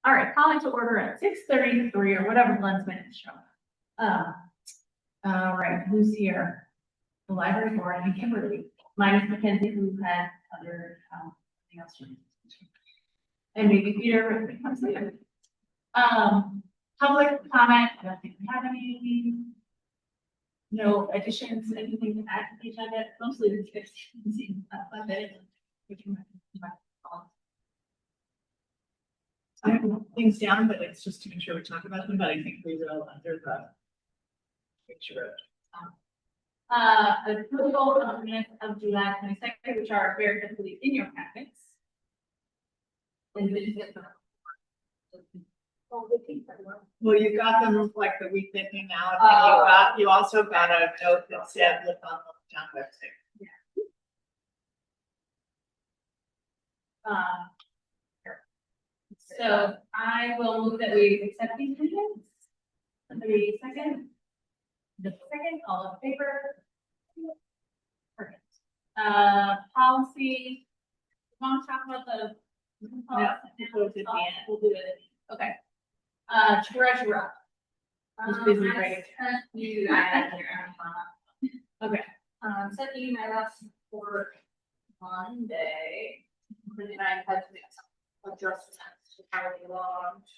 All right, calling to order at 6:33 or whatever Glenn's minutes show. All right, who's here? The library board and Kimberly, minus Mackenzie, who had other, thing else. And maybe Peter, if it comes later. Public comment, I don't think we have any. No additions, anything to add to the agenda, mostly the fixed. I have things down, but it's just to make sure we talk about them, but I think we will under the picture. Approval of minutes of July 22nd, which are very simply in your packets. And then you get them. Well, you got them like the week that came out, and you also got a note that said look on the town website. So I will move that we accept these minutes. Somebody second? The second, all in favor? Perfect. Policy. Want to talk about the? We'll do it at the end. We'll do it. Okay. Treasurer. Who's busy writing? Okay. Sent you my last report Monday. And I had to make some adjustments to how they logged.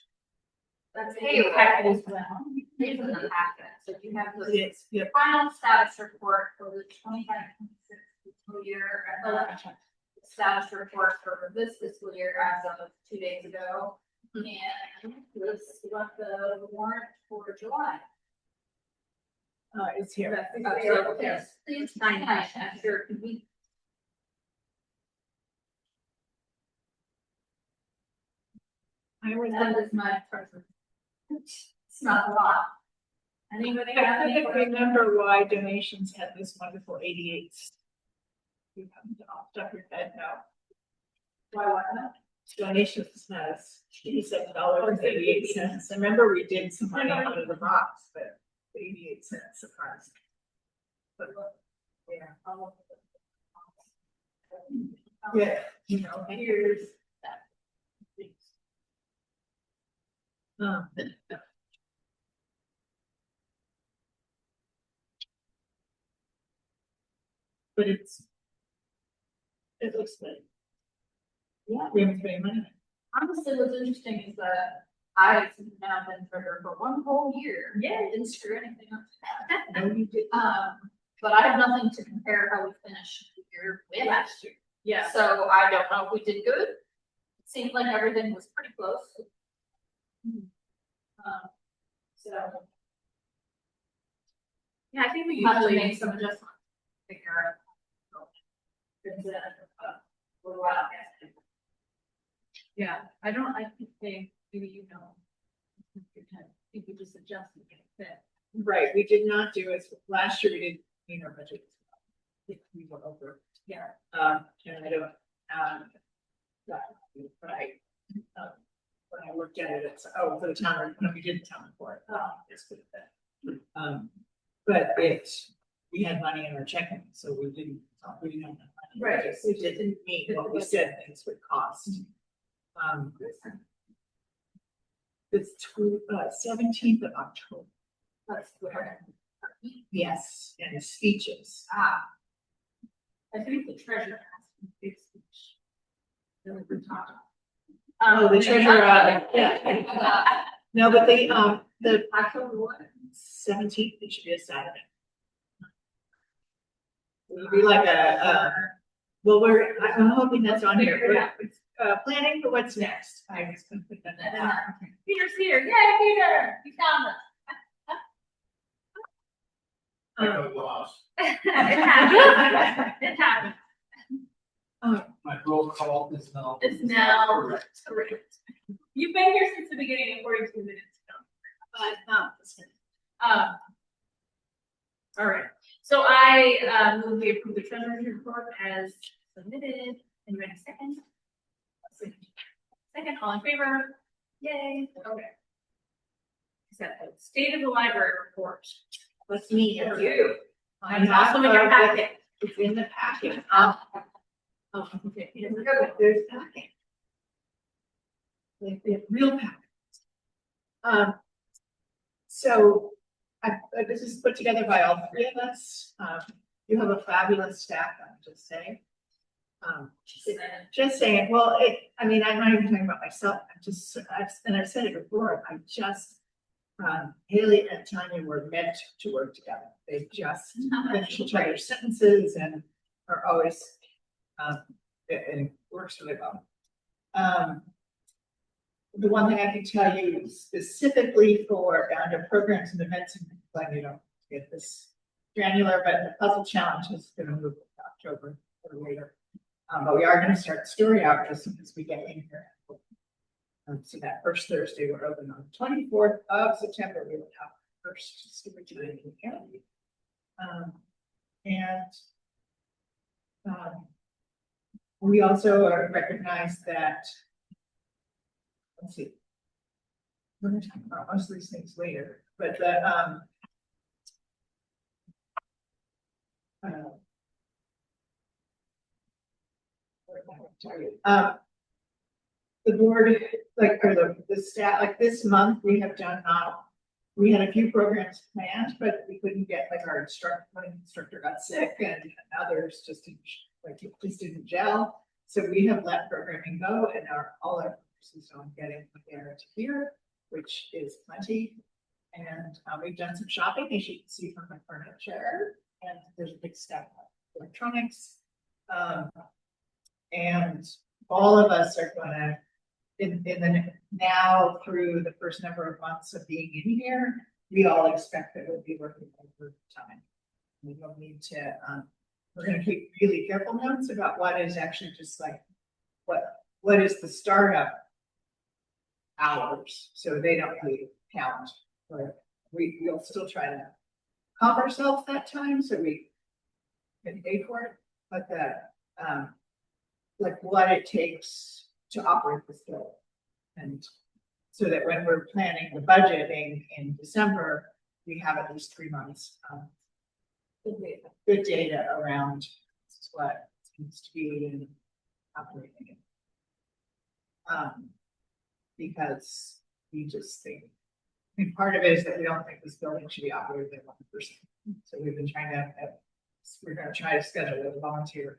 That's Hey, packet as well. These are the packet. So you have the Yes, yep. final status report for the 25-26 fiscal year. And the status report for this fiscal year as of 2 days ago. And this is what the warrant for July. It's here. Yes, please sign that after we. I was That is my person. It's not a lot. Anybody I have any? couldn't remember why donations had this wonderful 88. You come off the top of your head now. Why what? Donations has $87.88. I remember we did some money out of the box, but 88 cents surprised. But yeah, yeah, you know, Here's that. But it looks good. Yeah, we haven't spent money. Honestly, what's interesting is that I've now been treasurer for 1 whole year. Yeah. Didn't screw anything up. No, you did. But I have nothing to compare how we finished the year with last year. Yeah. So I don't know if we did good. It seemed like everything was pretty close. So Yeah, I think we have to usually make some adjustments. Figure out. Yeah, I think they, maybe you know. I think we just adjust and get it fit. Right, we did not do it last year. We did clean our budget. We went over. Yeah. And I don't. But when I looked at it, it's for the town. No, we did the town report. It's good at that. But we had money in our checking, so we didn't have that money. Right. We didn't meet what we said things would cost. It's 17th of October. That's where. Yes, and speeches. I think the treasurer has a big speech. That we've been talking. Oh, the treasurer, yeah. No, but the October what? 17th, it should be a Saturday. It'll be like well, I'm hoping that's on here. Planning for what's next. I was going to put that out. Peter's here. Yay, Peter! You found us. I got lost. It happened. It happened. My roll call is now. It's now correct. correct. You've been here since the beginning, 42 minutes ago. But not this one. All right. So I move we approve the treasurer's report as submitted. Anybody second? Second, all in favor? Yay. Okay. Is that the state of the library report? That's me. That's you. I'm It's also in your packet. It's in the packet. Oh, okay. There's packet. Like the real packet. So this is put together by all three of us. You have a fabulous staff, I'm just saying. Just saying, well, I mean, I'm not even talking about myself. I've said it before, Haley and Tanya were meant to work together. They just finish each other's sentences and are always, it works really well. The one thing I can tell you specifically for under programs and events, and glad you don't get this granular, but the puzzle challenge is going to move to October or later. But we are going to start the story hour as soon as we get in here. So that first Thursday, we're open on the 24th of September. We will have our first story time in the county. We also recognize that, let's see, we're going to talk about most of these things later, but the board, like, or the staff, like this month, we have done we had a few programs planned, but we couldn't get, like, our instructor got sick and others just didn't gel. So we have let programming go and all our focus on getting there to here, which is plenty. And we've done some shopping, as you can see from my furniture, and there's a big stack of electronics. And all of us are gonna, in the now through the first number of months of being in here, we all expect that we'll be working over time. We don't need to, we're gonna keep really careful notes about what is actually just like, what is the startup hours, so they don't really count. But we'll still try to comp ourselves that time so we can pay for it, but like what it takes to operate this building. And so that when we're planning the budgeting in December, we have at least 3 months good data around what needs to be in operating it. Because we just think, I mean, part of it is that we don't think this building should be operated by one person. So we've been trying to, we're going to try to schedule a volunteer.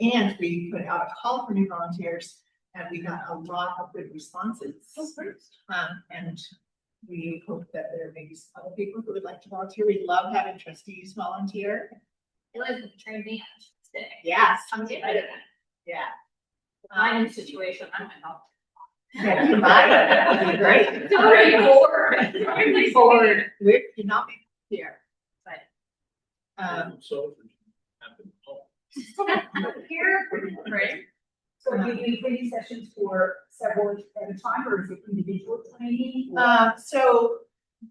And we put out a call for new volunteers, and we got a lot of good responses. And we hope that there may be some other people who would like to volunteer. We love having trustees volunteer. It was a train band today. Yes. I'm excited. Yeah. I'm in a situation, I'm gonna help. Yeah, you might. That'd be great. It's already bored. It's already bored. You're not here, but Here, right? So do you do training sessions for several at a time, or is it individual training? so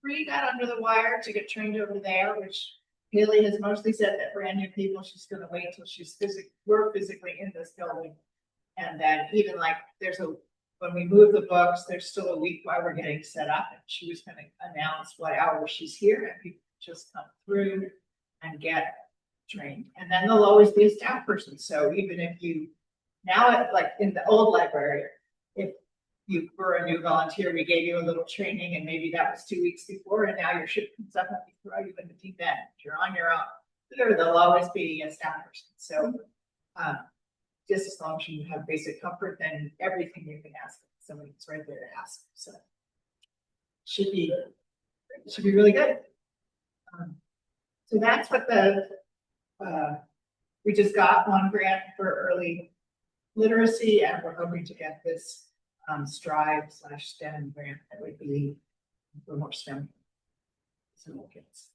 Bree got under the wire to get trained over there, which Haley has mostly said that brand new people, she's gonna wait until we're physically in this building. And then even like when we move the books, there's still a week while we're getting set up, and she was gonna announce what hour she's here, and people just come through and get trained. And then there'll always be a staff person. So even if you now, like in the old library, if you were a new volunteer, we gave you a little training, and maybe that was 2 weeks before, and now your shift comes up and we throw you in the deep end. You're on your own. There'll always be a staff person. So just as long as you have basic comfort, then everything you can ask somebody's right there to ask. So should be really good. So that's what we just got one grant for early literacy, and we're hoping to get this Strive/STEM grant that would be for more STEM kids.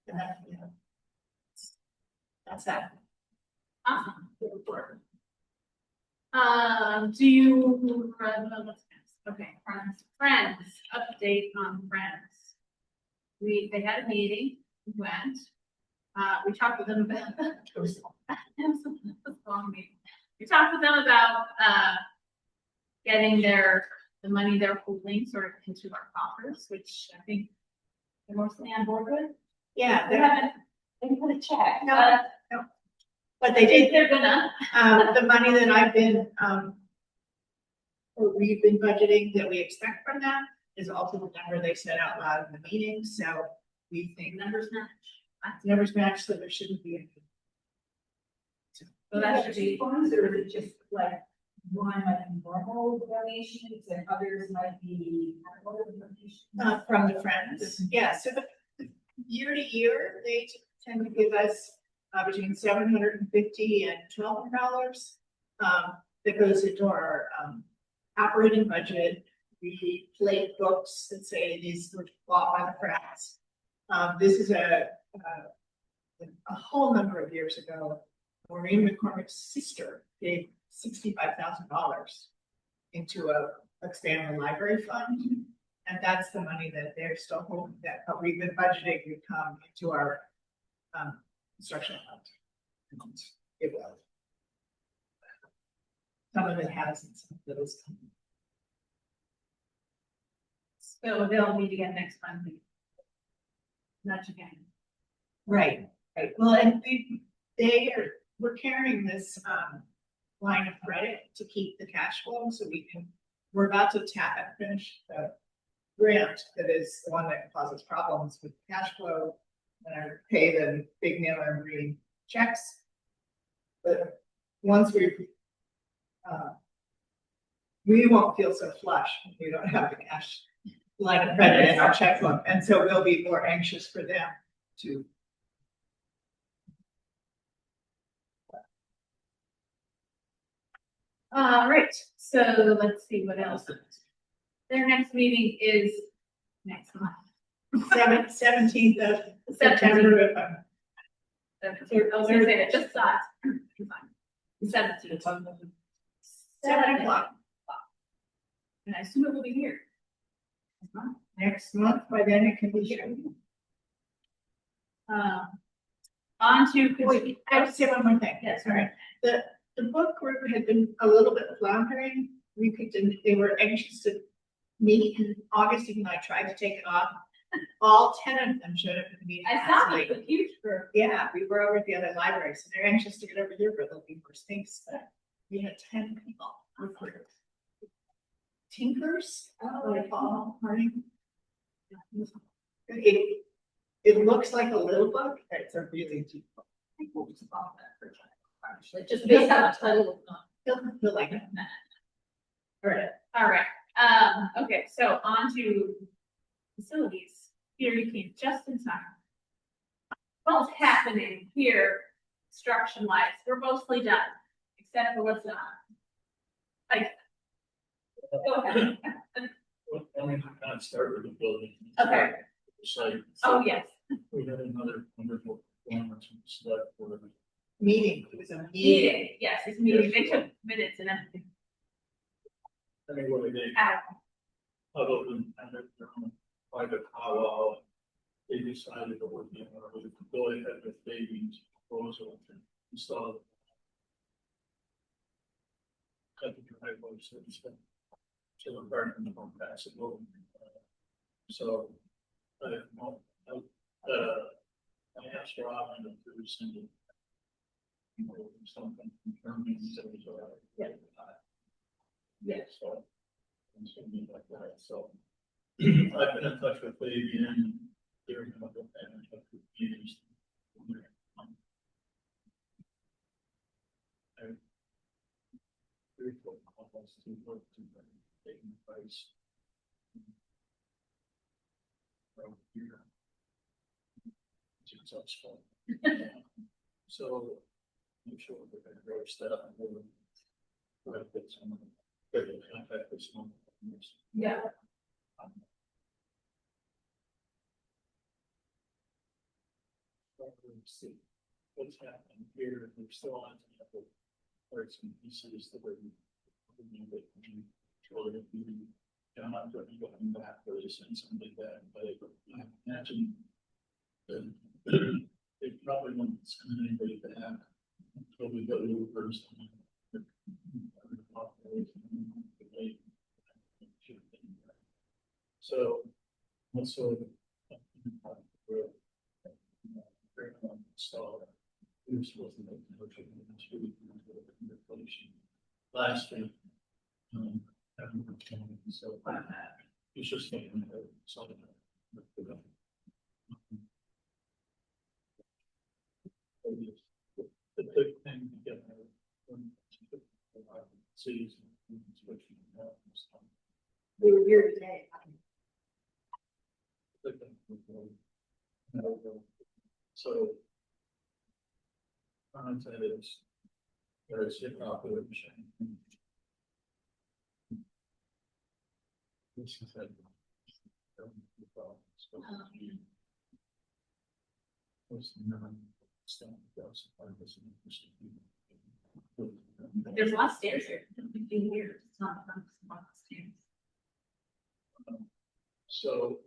And that's that. Awesome. Do you, okay, friends, update on friends. They had a meeting, we went, we talked with them about, it was a long meeting. We talked with them about, getting the money they're holding sort of into our coffers, which I think they're mostly on board with. Yeah, They haven't put a check. No. But they did. They're gonna. The money that I've been what we've been budgeting that we expect from them is also the number they said out loud in the meeting, so we think Numbers match. numbers match, so there shouldn't be any. So that should be, Funds, or is it just like one like normal donations and others might be capital donations? From the Friends, yeah, so the year to year, they tend to give us between $750 and $1,200. That goes into our operating budget. We plate books that say these were bought by the Friends. This is a whole number of years ago. Maureen McCormick's sister gave $65,000 into a family library fund. And that's the money that they're still holding, that we've been budgeting would come into our construction fund. It will. Some of it has and some of it is. so they'll meet again next Monday. Not again. Right, right. Well, and we're carrying this line of credit to keep the cash flow, so we're about to finish the grant that is the one that causes problems with cash flow. And I pay the big Miller and Green checks. But once we won't feel so flush if we don't have the cash line of credit in our checkbook, and so we'll be more anxious for them to. Right, so let's see what else. Their next meeting is next month. 17th of September. If I'm- I was gonna say that, just thought. 17th. 7 o'clock And I assume it will be here. next month, by then it can be here. On to. Wait, I have to say one more thing. Yes, All right. The book group had been a little bit floundering. They were anxious to meet in August, even though I tried to take it off. All 10 of them showed up at the meeting. I last saw night. it, was huge for. Yeah, we were over at the other library, so they're anxious to get over here for the first things, but we had 10 people. Tinkers, what I call Harding. It looks like a little book, but it's a really deep book. Actually, just based on the title. Feel like it. All right, okay, so on to facilities. Here you came just in time. What's happening here, construction wise? We're mostly done, except for what's not. Like. Go ahead. Well, I mean, I kind of start with the building. Okay. Site. Oh, yes, We had another wonderful performance from the select board. Meeting, it was a meeting. meeting, yes, it's meeting, they took minutes and everything. Anyway, they, other than kind of private powwow, they decided that would be, to go ahead with Davies' proposal to install. Cut the driveway, so it's to the garden and home pass it over. So, I asked Robin to do something. You know, something confirming that it was all right. Yeah. So, and something like that, so. I've been in touch with Fabian, they're going to go back in touch with James. Very cool, almost to work to taking price. From here. It's up strong. So, I'm sure we're going to grow stuff and we'll. Try to get some, get in contact with some. Yeah. See what's happening here. We're still on the parts and pieces that are. I'm not going to go back for this and something like that, but I imagine that they probably won't send anybody back until we go to the first time. So, also, install. We were supposed to make the motion last week. having a county, so it's just getting something. The big thing to get cities. We were here today. So. Content is. There is hip hop machine. This is it. There's a lot of stairs here. 15 years. It's not fun. It's a lot of stairs. So.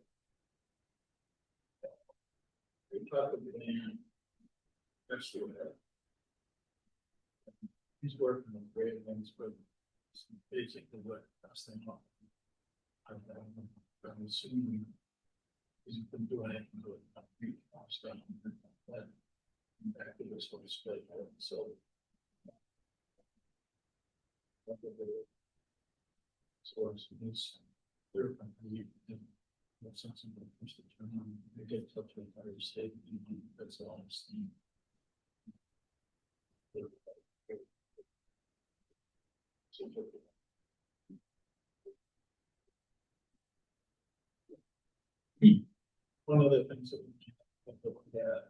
We talked about the next to that. He's working on great things, but it's basically what that's thing on. I'm assuming he's been doing it to it. Stuff that back to this whole split. So. So it's they're complete. That's something that push the turn on. They get in touch with our state. That's all I'm seeing. One of the things that we can look at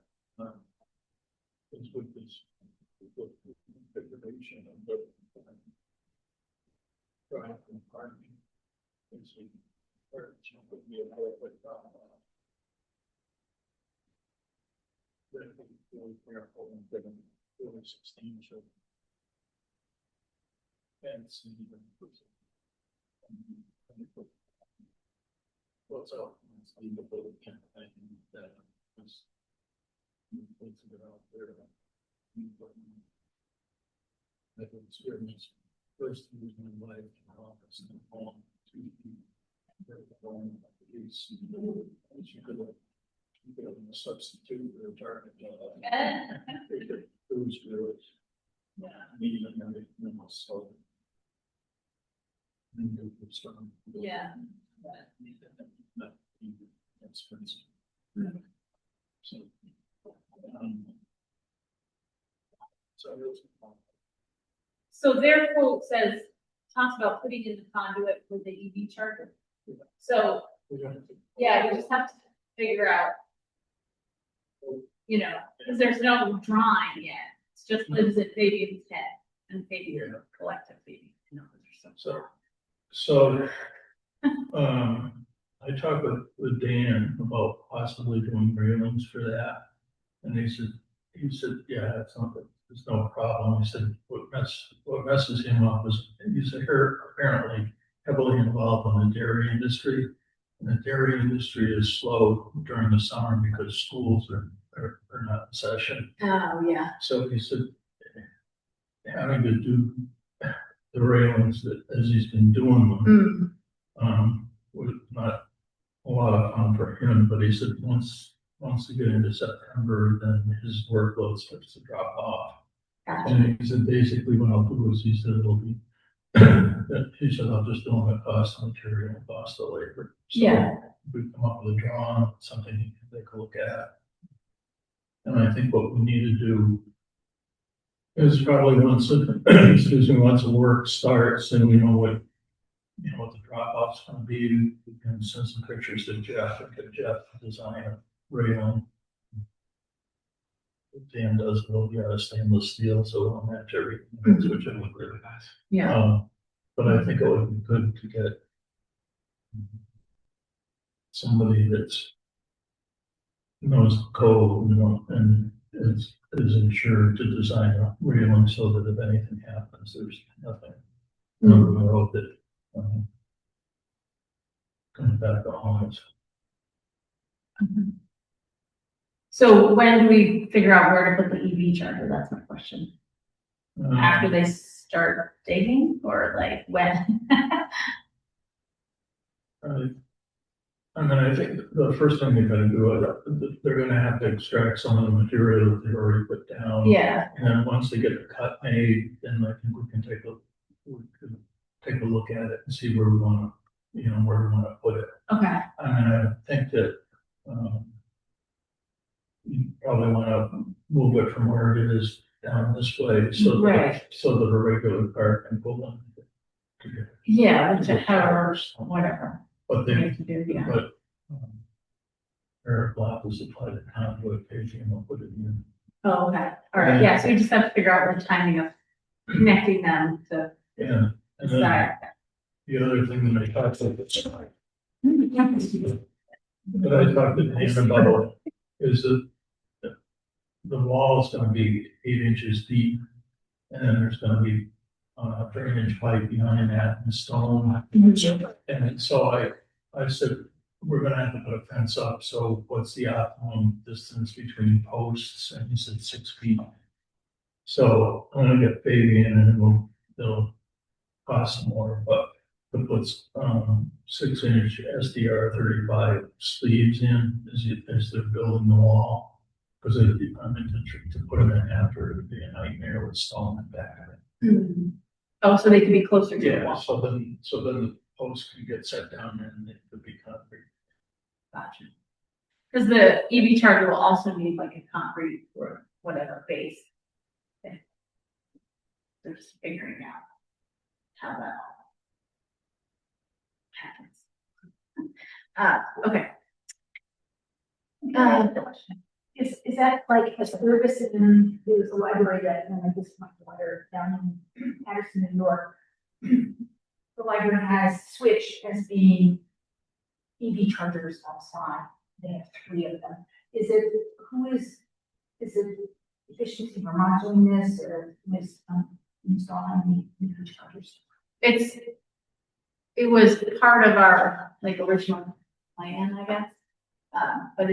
is with this configuration of the drive and parking. Would be a very quick problem. Really careful and given really substantial. Fence and even. What's up? It's the building campaign that was. Things that are out there. I've experienced first years in my life in office and home to you could have a substitute or a target job. Who's really meeting and everything else. So. Yeah. So. So their quote says, talks about putting in the conduit for the EV charger. So, yeah, we just have to figure out, you know, because there's no drawing yet. It's just lives in Fabian's head and Fabian's collective Fabian. You know, So, I talked with Dan about possibly doing railings for that. And he said, yeah, there's no problem. He said, what messes him up is he's apparently heavily involved in the dairy industry. And the dairy industry is slow during the summer because schools are not in session. Oh, yeah. So he said, having to do the railings that as he's been doing them, was not a lot of fun for him. But he said once we get into September, then his workload starts to drop off. Gotcha. And he said basically what I'll do is he said it'll be he said I'll just do the cost of material and cost of labor. So Yeah. we come up with a drawing, something he can take a look at. And I think what we need to do is probably once the work starts and we know what the drop off's gonna be, we can send some pictures to Jeff and get Jeff to design a railing. Dan does, it'll be out of stainless steel, so it'll match everything, which would look really nice. Yeah. But I think it would be good to get somebody that's knows the code, and is insured to design a railing so that if anything happens, there's nothing on the road that comes back to haunt us. So when do we figure out where to put the EV charger? That's my question. After they start digging, or like when? I think the first thing they're gonna do, they're gonna have to extract some of the material that they've already put down. Yeah. And then once they get the cut made, then I think we can take a look at it and see where we wanna, where we wanna put it. Okay. I mean, I think that, you probably wanna move it from where it is down this way, so Right. that a regular car can pull in. Yeah, With however, cars. whatever. But we they, need to do, yeah. but, Eric Block was applied to conduit page and we'll put it in. Oh, okay, all right, yeah, so we just have to figure out the timing of connecting them to Yeah, and then decide. the other thing that I talked to, that I talked to Dan about is that the wall is gonna be 8 inches deep. And then there's gonna be a drainage pipe behind that and stone. And so I said, we're gonna have to put a fence up, so what's the optimum distance between posts? And he said 6 feet. So I'm gonna get Fabian and it'll cost more, but to put 6-inch SDR 35 sleeves in as they're building the wall. Cause I'm into to put them in after, it'd be a nightmare with stone and back. Mhm. Oh, so they can be closer to the Yeah, wall. so then the post can get set down and it could be concrete. Gotcha. Cause the EV charger will also need like a concrete or whatever base. Okay. They're just figuring out how that happens. Okay. Is that like a service in the library that, and I just went to water down in Patterson, New York? The library has Switch as being EV chargers outside. They have 3 of them. Is it efficiency Vermont doing this or is installing the EV chargers? It was part of our like original plan, I guess. But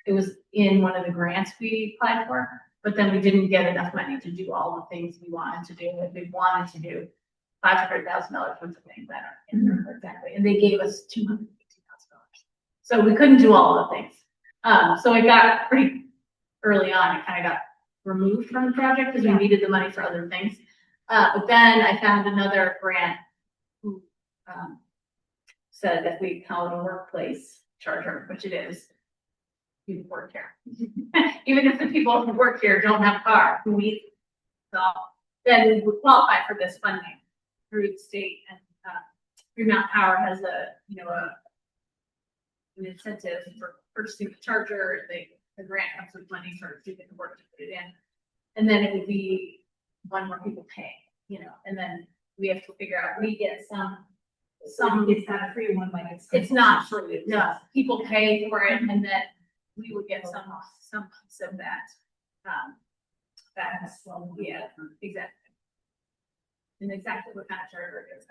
it was in one of the grants we applied for, but then we didn't get enough money to do all the things we wanted to do. And we wanted to do $500,000 worth of things that are in there exactly. And they gave us $250,000. So we couldn't do all the things. So it got pretty early on, it kind of got removed from the project because we needed the money for other things. But then I found another grant who said that we call it a workplace charger, which it is. People work here. Even if the people who work here don't have a car, who need it. So then we qualify for this funding through the state, and Fremont Power has an incentive for purchasing the charger. The grant comes with money for doing the work to put it in. And then it would be one more people pay, and then we have to figure out, we get some, It's not a free one, like it's not free, no, people pay for it, and then we would get some piece of that. Yeah, exactly. And exactly what kind of charger it is,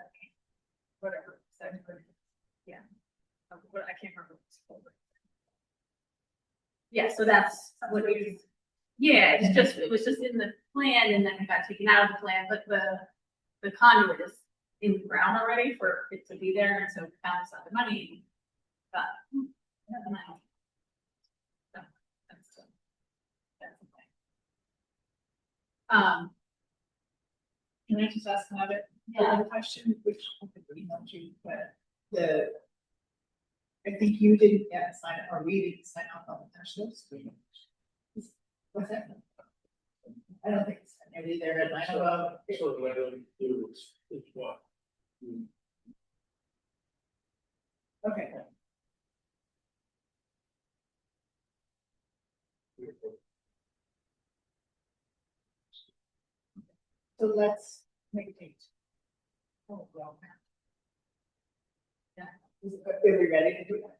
whatever, so, yeah. What, I can't remember. Yeah, so that's what it is. Yeah, it was just in the plan, and then it got taken out of the plan, but the conduit is in the ground already for it to be there, and so we found some of the money. But, that's the thing. Can I just ask another question, which I think we know you, but I think you didn't sign up, or we didn't sign up on the touch list. What's that? I don't think it's maybe there in my. So what I do is what? Okay. So let's make a date. Oh, well. Yeah, are we ready to do that?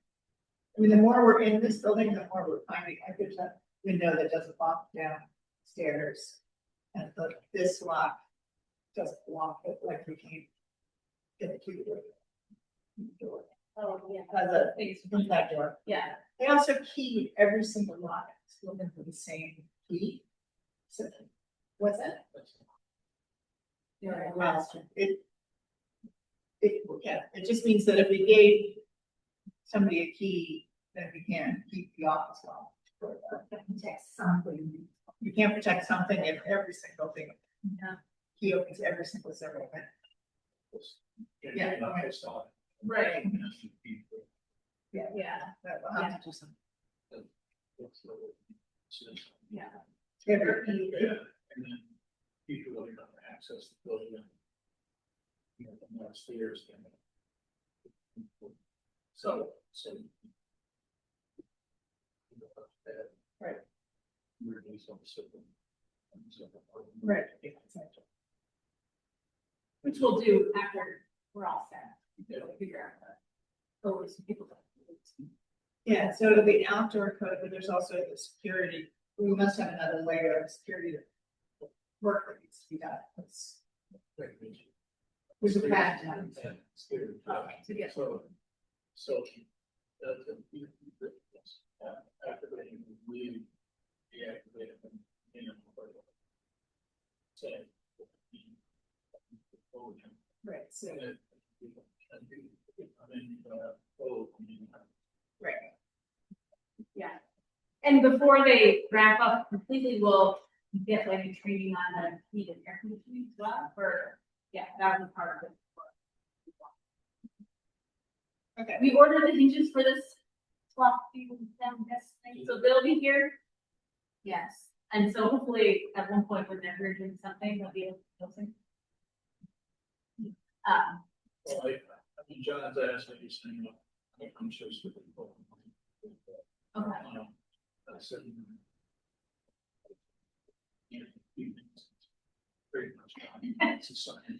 I mean, the more we're in this building, the more we're finding, I could have window that doesn't lock down stairs. And this lock doesn't lock it, like we can't get the key door. Oh, yeah. The inside door. Yeah. They also keyed every single lock, it's looking for the same key. So, what's that? It just means that if we gave somebody a key, then we can keep the office locked. protect something. You can't protect something if every single thing. Yeah. Key opens every single several. Yeah, okay. Right. Yeah, Yeah, but we'll have to do some. yeah. Yeah. Yeah, and then people don't have access to building. You know, from upstairs. So. Right. We're doing some simple. Right. Which we'll do after we're all set. We'll figure out that. Oh, some people. Yeah, so it'll be outdoor code, but there's also the security. We must have another layer of security work that needs to be done. There's a path down. To get. So. After we deactivated them, you know. Say. Right, so, right. Yeah. And before they wrap up completely, we'll get like a training on the heat and air conditioning as well, or, yeah, that was part of it. Okay. We ordered the hinges for this swap down this thing, so they'll be here. Yes, and so hopefully at one point when they're doing something, they'll be able to do something. Well, I mean, John's asked me, he's saying, I'm sure it's with people. Okay. I said. Very much. It's a sign.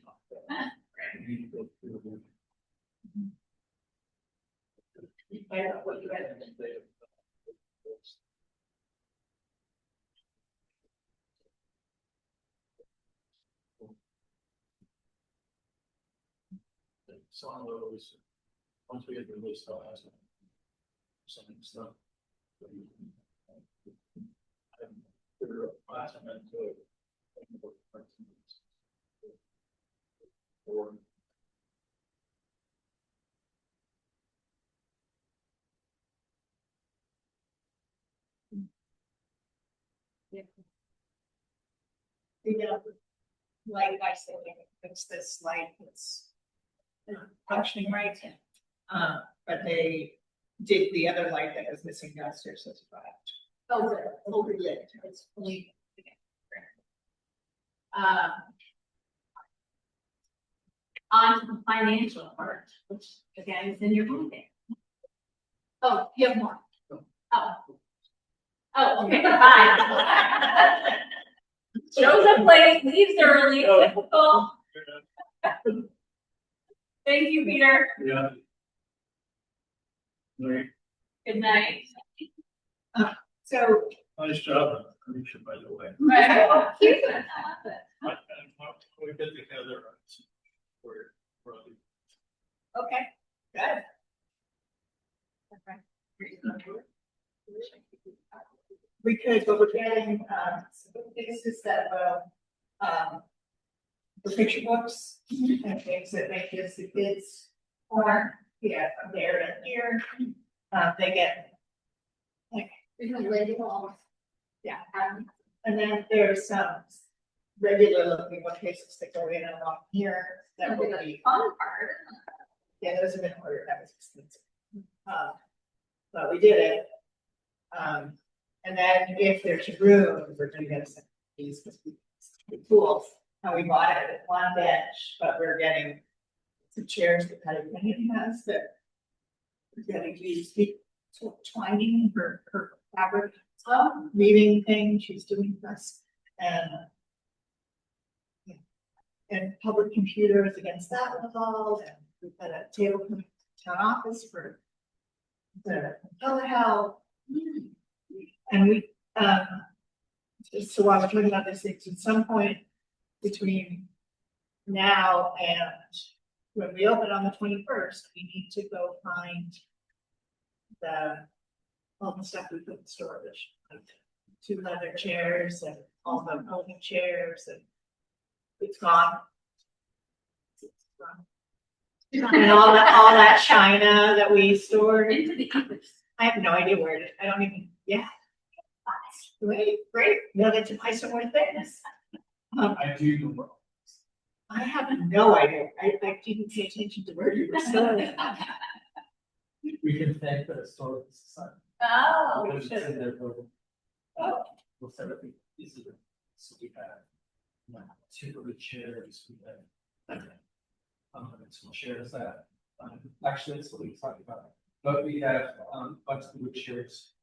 We need to go through the. I don't know what you guys think. Some of those, once we get the list, I'll ask them. Some stuff. Or. The light, I said, fix this light, it's functioning right. But they did the other light that was missing downstairs, so it's about. Oh, good. Overlit. It's fully. On to the financial part, which again is in your packet. Oh, you have more? Oh. Oh, okay, fine. Shows up late, leaves early, typical. Thank you, Peter. Yeah. Right. Good night. So, Nice job, Alicia, by the way. Right. Here's what I love it. We get together. We're. okay, good. We could, but we're getting, this is that, the picture books and things that make this the kids corner, yeah, from there to here. They get, Because labels. yeah, and then there's some regular looking bookcases that go in and along here that would be. Fun part. Yeah, those have been ordered, that was expensive. But we did it. And then if there's room, we're gonna get some these tools, and we bought it at one bench, but we're getting some chairs that Patty Kenny has that we're getting to use twining for her fabric weaving thing she's doing for us, and public computers against that wall, and we've got a table from the town office for the telehealth. And we, so while we're talking about these things, at some point between now and when we open on the 21st, we need to go find all the stuff we put in storage, like 2 leather chairs and all the folding chairs, and it's gone. And all that china that we stored. Into the ethers. I have no idea where it is. I don't even, yeah. Great, great. We'll get to buy some more things. I do know. I have no idea. I didn't pay attention to where you were saying. We can thank the historical society. Oh, Because it's in their building. We'll set up these are, so we have two of the chairs, we have. Some chairs that, actually, that's what we talked about, but we have, bunch of wood chairs.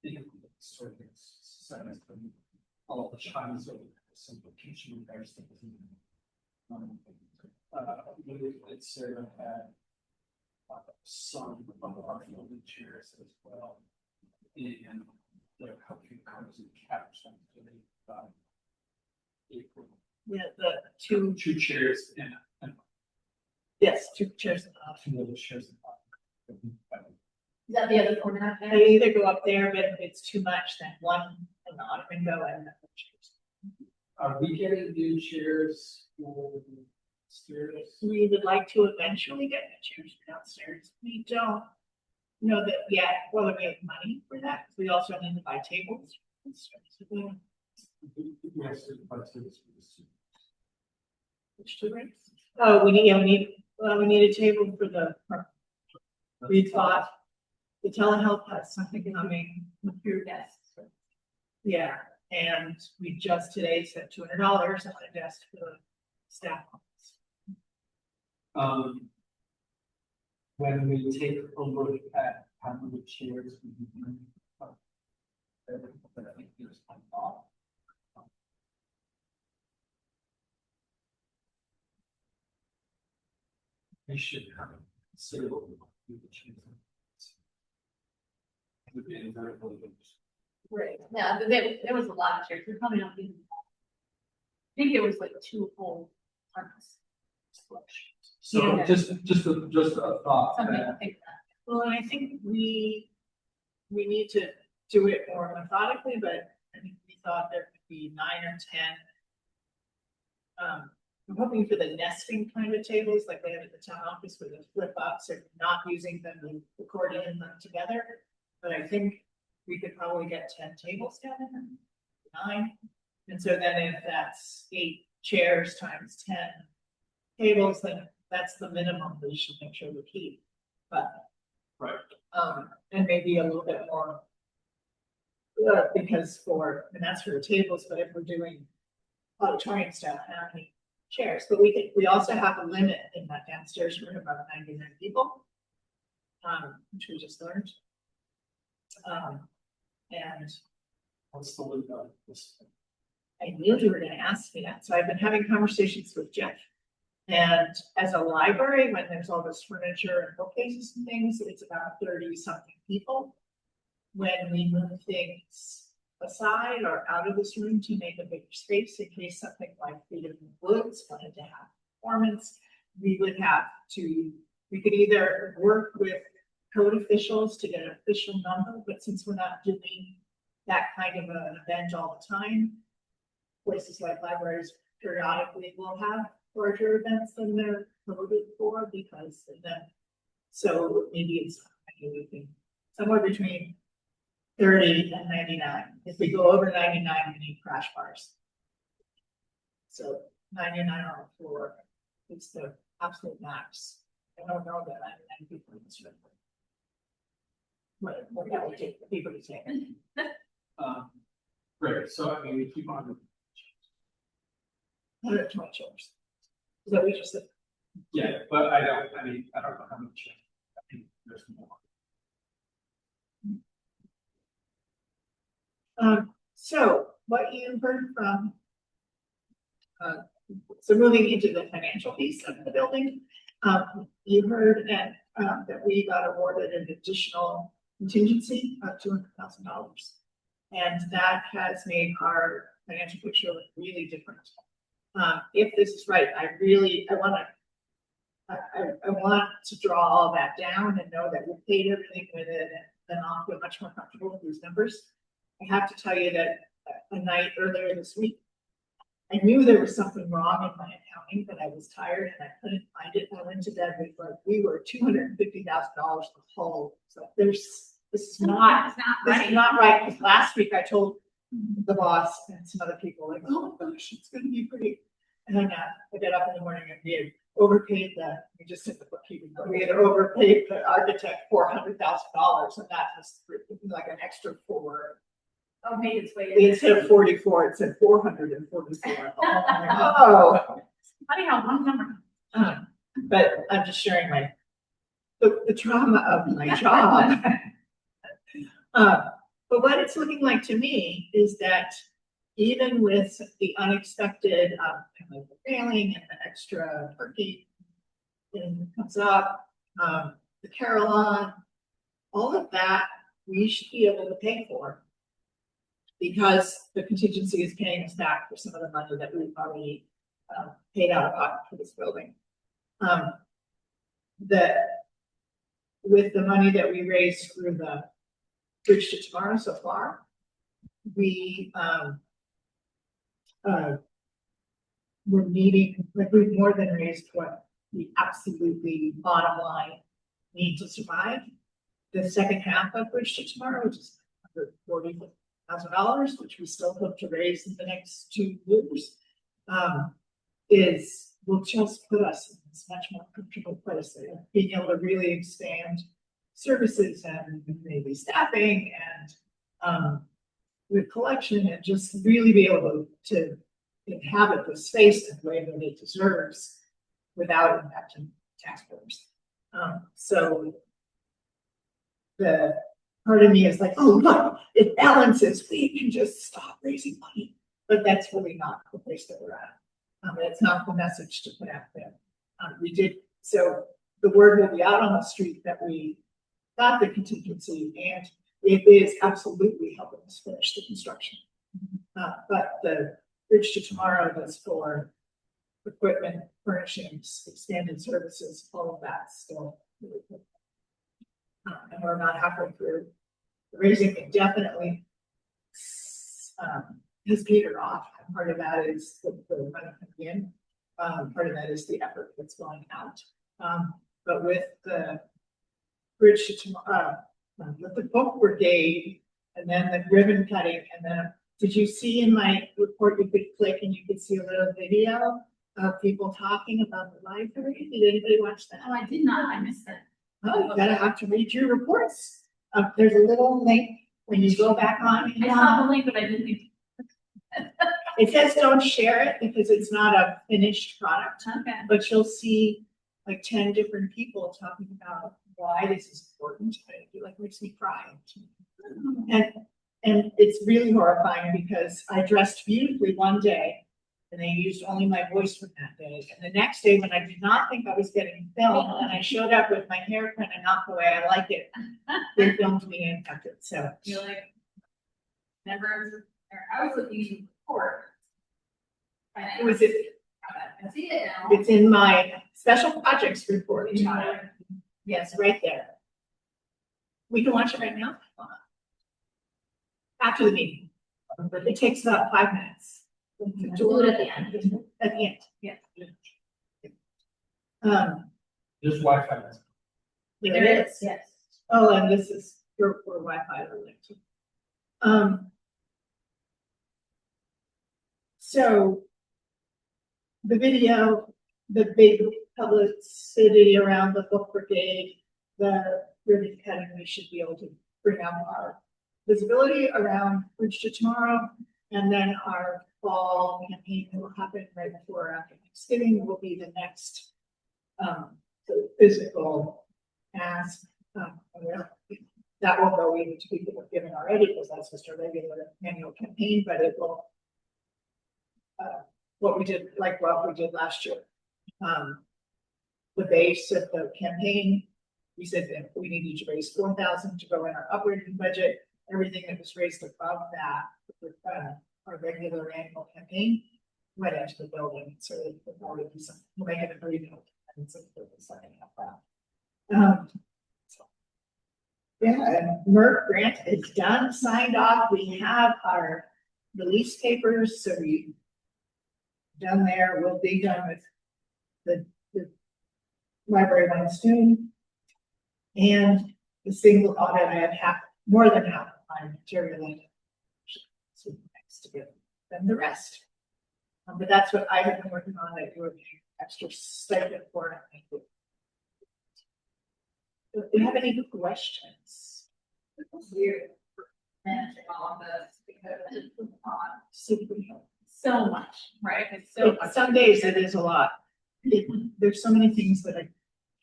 The sort of settings from all the Chinese of simplification of their stuff. It's sort of had some of our folding chairs as well. And they're helping comes and capture something. Yeah, the two, Two chairs and yes, two chairs. two other chairs. Is that the other corner out there? They either go up there, but if it's too much, then one in the ottoman go and the chairs. Are we getting new chairs for stairs? We would like to eventually get the chairs downstairs. We don't know that yet, whether we have money for that. We also need to buy tables. Yes, but it's. Which two rooms? Oh, we need a table for the, we thought the telehealth has something coming through. yes. Yeah, and we just today spent $200 on a desk for the staff office. When we take a look at how many chairs we can. I think there's one thought. We should have consider what we want to do with chairs. It would be a very little bit. Right, yeah, there was a lot of chairs, we probably don't need. I think it was like 2 whole tons. So Yeah. just a thought Something to that, think Well, and I think we need to do it more methodically, but I think we thought there could be 9 or 10. I'm hoping for the nesting kind of tables like they have at the town office where they flip up, so you're not using them and recording them together. But I think we could probably get 10 tables down there, 9. And so then if that's 8 chairs times 10 tables, then that's the minimum we should make sure we keep. But right, and maybe a little bit more. Because and that's for the tables, but if we're doing auditorium stuff, how many chairs? But we also have a limit in that downstairs room of 99 people. Which we just learned. And what's the limit on this? I knew you were gonna ask me that, so I've been having conversations with Jeff. And as a library, when there's all this furniture and bookcases and things, it's about 30 something people. When we move things aside or out of this room to make a bigger space in case something like Freedom in the Woods wanted to have performance, we could either work with code officials to get an official number, but since we're not doing that kind of an event all the time, places like libraries periodically will have larger events than they're coded for because of them. So maybe it's somewhere between 30 and 99. If we go over 99, we need crash bars. So 99 on the floor is the absolute max. I don't know that 99 people in this room. What that would take the people to take it. Great, so I mean, we keep on. 120 chairs. Is that what you just said? Yeah, but I don't know how much. I think there's more. So what you heard from. So moving into the financial piece of the building, you heard that we got awarded an additional contingency of $200,000. And that has made our financial picture look really different. If this is right, I want to draw all that down and know that we paid everything with it and then I'll feel much more comfortable with these numbers. I have to tell you that a night earlier this week, I knew there was something wrong in my accounting, but I was tired and I couldn't find it. I went to bed with we were $250,000 the whole. So this is not It's not right. Because last week I told the boss and some other people like, oh my gosh, it's gonna be great. And then I got up in the morning and we had overpaid we just did the bookkeeping, but we had overpaid the architect $400,000 and that was like an extra four. Oh, made its way in. Instead of 44, it said 444. Oh, Funny how one number. but I'm just sharing the trauma of my job. But what it's looking like to me is that even with the unexpected, kind of the failing and the extra turkey that comes up, the Carillon, all of that, we should be able to pay for. Because the contingency is paying us back for some of the money that we've already paid out of pocket for this building. With the money that we raised through the Bridge to Tomorrow so far, we're needing, like we've more than raised what we absolutely bottom line need to survive. The second half of Bridge to Tomorrow, which is $40,000, which we still hope to raise in the next 2 years, will just put us in this much more comfortable place of being able to really expand services and maybe staffing and with collection and just really be able to inhabit the space in the way that it deserves without impacting taxpayers. So the part of me is like, oh, look, it balances. We can just stop raising money. But that's really not the place that we're at. It's not the message to put out there. So the word will be out on the street that we got the contingency and it is absolutely helping us finish the construction. But the Bridge to Tomorrow was for equipment, furnishings, expanded services, all of that still. Really good. And we're not halfway through. The raising it definitely has petered off. And part of that is the money coming in. Part of that is the effort that's going out. But with the Bridge to Tomorrow, with the book brigade, and then the ribbon cutting, and then did you see in my report you could click and you could see a little video of people talking about the library? Did anybody watch that? Oh, I did not, I missed it. Oh, you gotta have to read your reports. There's a little link when you go back on. I saw the link, but I didn't think. It says don't share it because it's not a finished product, Okay. but you'll see like 10 different people talking about why this is important. It like makes me cry. And it's really horrifying because I dressed beautifully one day and they used only my voice from that day. And the next day when I did not think I was getting filmed and I showed up with my hair kind of not the way I like it, they filmed me and kept it. So You're like, never, I was looking in the report. it was, it, I see it now. it's in my special projects report. Yes, right there. We can watch it right now. After the meeting. It takes about 5 minutes. Do it at the end. At the end. Yeah. Just Wi-Fi. There it is. Yes. Oh, and this is for Wi-Fi related. So the video, the big publicity around the book brigade, the ribbon cutting, we should be able to bring out our visibility around Bridge to Tomorrow, and then our fall campaign that will happen right before or after Thanksgiving will be the next the physical ask. That will go even to people who have given already because that's just a regular annual campaign, but it will what we did last year. The base of the campaign, we said that we needed to raise $4,000 to go in our operating budget. Everything that was raised above that with our regular annual campaign went into the building. So we'll make it a agreement and so something like that. Yeah, and Merck grant is done, signed off. We have our release papers, so we done there. We'll be done with the library one soon. And the single audit, I have more than half of my material in. So to give them the rest. But that's what I have been working on, that you were getting extra stipend for it. Thank you. Do you have any questions? Weird. Managing all of this because it's on. So much, right? It's so much. Some days it is a lot. There's so many things that I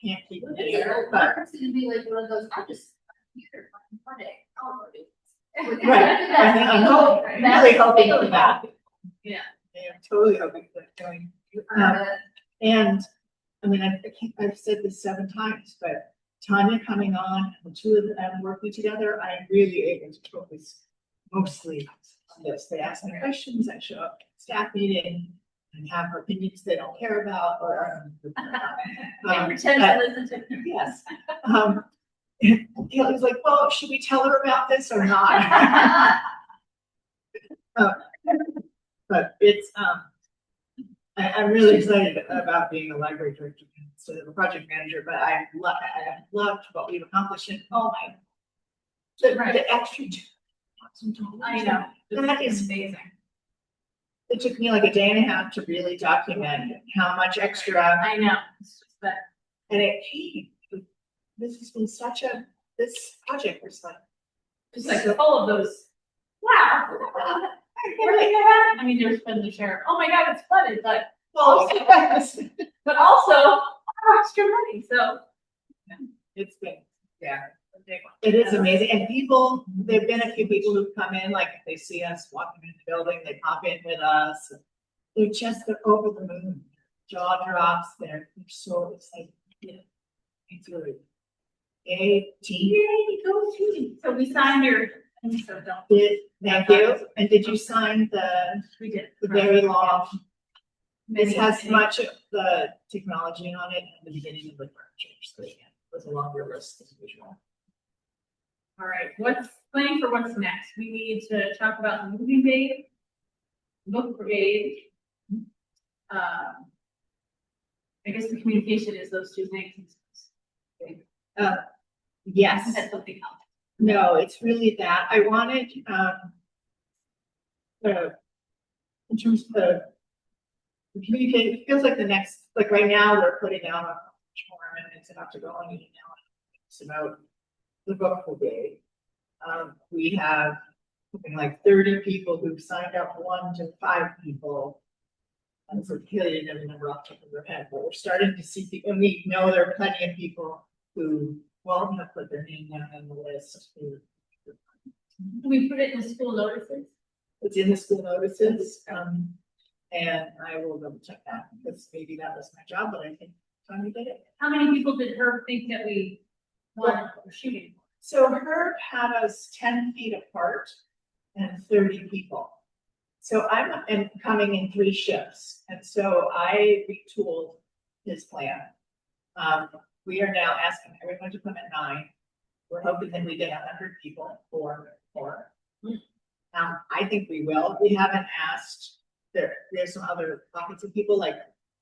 can't keep here, but. It's gonna be like one of those, I just. One day, I'll do it. Right, I'm really hoping for that. Yeah. I'm totally hoping for that going. And, I mean, I've said this 7 times, but Tanya coming on, the two of them working together, I'm really able to focus mostly on this. They ask me questions, I show up at staff meeting and have opinions they don't care about, or. Pretend to listen to. Yes. Kelly's like, well, should we tell her about this or not? But it's, I'm really excited about being a library director instead of a project manager, but I have loved what we've accomplished, and the extra $2,000. I know. That is amazing. It took me like a day and a half to really document how much extra, I know. It's just that. and it came. This has been this project was like. Just like full of those. Wow. Where did that happen? I mean, there's been the sheriff. Oh my God, it's flooded, but also extra money. So It's been, yeah, it is amazing. And people, there've been a few people who've come in, like if they see us walking in the building, they pop in with us. They're over the moon. Jaw drops. They're so excited. It's really. Yay, team. go team. So we signed your. So don't. Thank you. And did you sign We did. the very long? This has Many. much of the technology on it at the beginning of the furniture, so again, it was a longer list than usual. All right, what's planning for what's next? We need to talk about the moving day, book brigade. I guess the communication is those 2 things. Yes. That's something else. No, it's really that. I wanted, in terms of the communication, it feels like the next, like right now, we're putting out a form and it's about to go on email. It's about the book brigade. We have something like 30 people who've signed up, 1 to 5 people. And so Kelly didn't have a number off the top of their head, but we're starting to see people, and we know there are plenty of people who won't have put their name down on the list. We put it in the school notices. It's in the school notices, and I will double check that, because maybe that was my job, but I think Tanya did it. How many people did Herb think that we wanted for shooting? So Herb had us 10 feet apart and 30 people. So I'm coming in 3 shifts, and so I retooled his plan. We are now asking everyone to come at 9. We're hoping that we get 100 people for. I think we will. We haven't asked. There's some other pockets of people like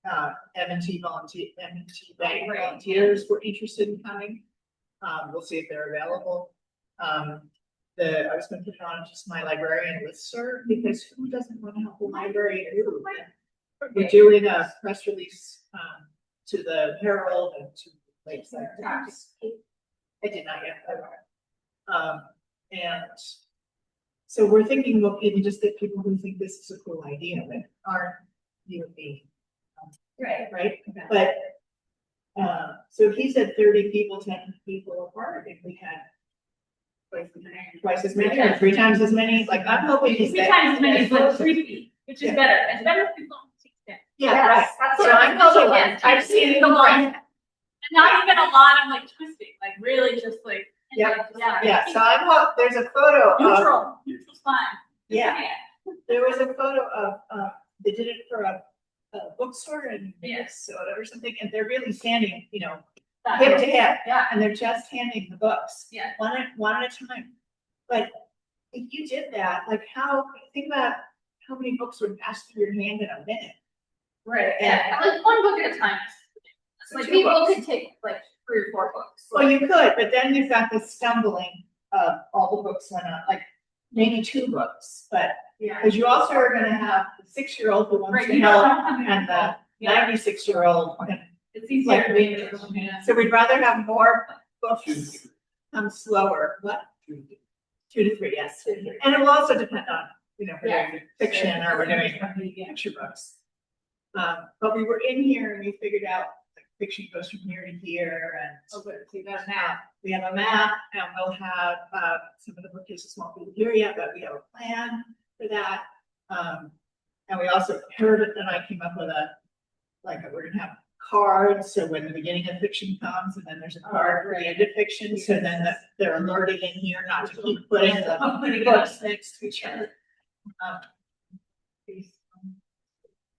M&T volunteers were interested in coming. We'll see if they're available. I was going to put it on just my librarian listserv, because who doesn't want to help the library? We're doing a press release to the Herald and to Lakeside Times. I did not yet. And so we're thinking we'll even just get people who think this is a cool idea that aren't you and me. Right. Right? But so he said 30 people, 10 people apart. If we had twice as many or 3 times as many, like I'm hoping he's 3 times as many as like 3 feet, which is better. It's better if people don't see it. Yeah, Yes, right. that's So what I'm hoping I've seen the the line. one. Not even a lot of like twisting, like really just like. Yeah, Yeah. Yeah, so I'm there's a photo of, Neutral's fine. yeah, there was a photo of, they did it for a bookstore in Minnesota or something, and they're really standing, hip to hip. Yeah. And they're just handing the books. Yeah. One at a time. But if you did that, like think about how many books would pass through your hand in a minute. Right. Yeah, like 1 book at a time. Like 2 people books. could take like 3 or 4 books. Well, you could, but then you've got the stumbling of all the books went out, like maybe 2 books, but Yeah. Because you also are gonna have the 6-year-old who wants Right, to you don't help know how many and the Yeah. 96-year-old. It's easier Like to we- read. Yeah. So we'd rather have more books come slower. What? 2 to 3, yes. And it will also depend on, you know, if we're doing fiction or we're doing picture books. But we were in here and we figured out like fiction goes from here to here and Oh, good, so you got a map. we have a map and we'll have, some of the bookcases won't be here yet, but we have a plan for that. And we also heard it, and I came up with we're gonna have cards, so when the beginning of fiction comes, and then there's a card for the end of fiction, so then they're alerted in here not to keep putting the books next to each other.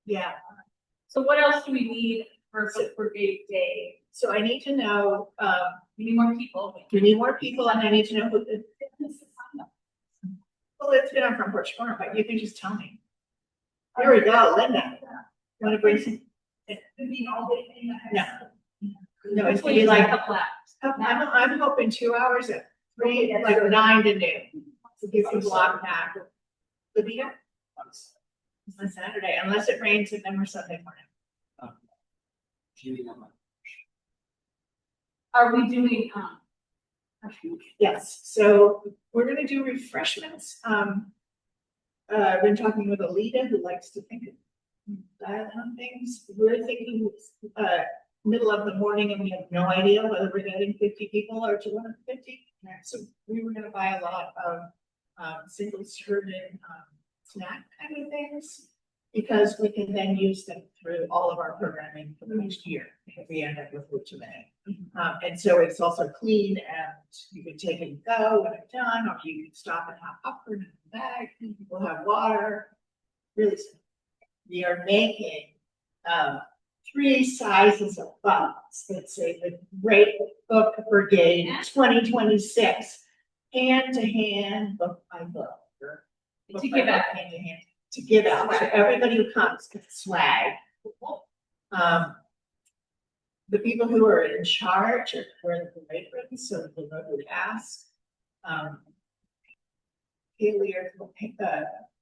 Yeah, So what else do we need for book brigade day? so I need to know, We need more people. we need more people, and I need to know who the. Well, it's been on Front Porch Forum, but you can just tell me. Here we go, Linda. Want to bring some? No. No, it's gonna be like, couple hours. I'm hoping 2 hours at 3, like 9 to noon. To give some block back. The beat on Saturday, unless it rains and then we're Sunday morning. Are we doing, Yes, so we're gonna do refreshments. I've been talking with Alita, who likes to think on things. We're thinking, middle of the morning, and we have no idea whether we're getting 50 people or 250. So we were gonna buy a lot of, single serving, snack kind of things. Because we can then use them through all of our programming for the next year, if we end up with food to make. And so it's also clean and you can take it and go when it's done, or you can stop and have popcorn in the bag, we'll have water. Really, we are making, 3 sizes of buttons that say the Great Book Brigade 2026, hand to hand, book by book. or book To by give book, out. hand to hand. To give out, so everybody who comes gets swag. The people who are in charge are wearing the parade ribbons, so they'll know who to ask.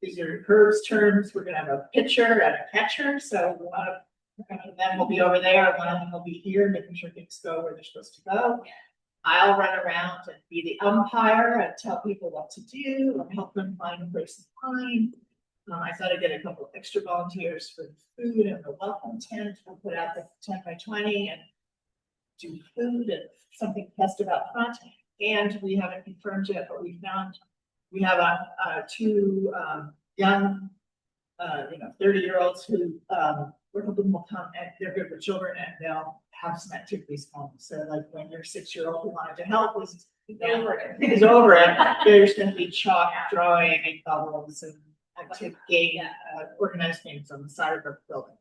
These are Herb's terms, we're gonna have a pitcher and a catcher, so one of them will be over there, one of them will be here, making sure things go where they're supposed to go. I'll run around and be the umpire and tell people what to do, and help them find a place to find. I thought I'd get a couple of extra volunteers for the food and the welcome tent. We'll put out the 10 by 20 and do food and something festive out front. And we haven't confirmed yet, but we have 2 young, 30-year-olds who we're hoping will come, and they're good with children and they'll have some activities home. So like when your 6-year-old who wanted to help is over it, there's gonna be chalk drawing and bubbles and active game, organized games on the side of the building.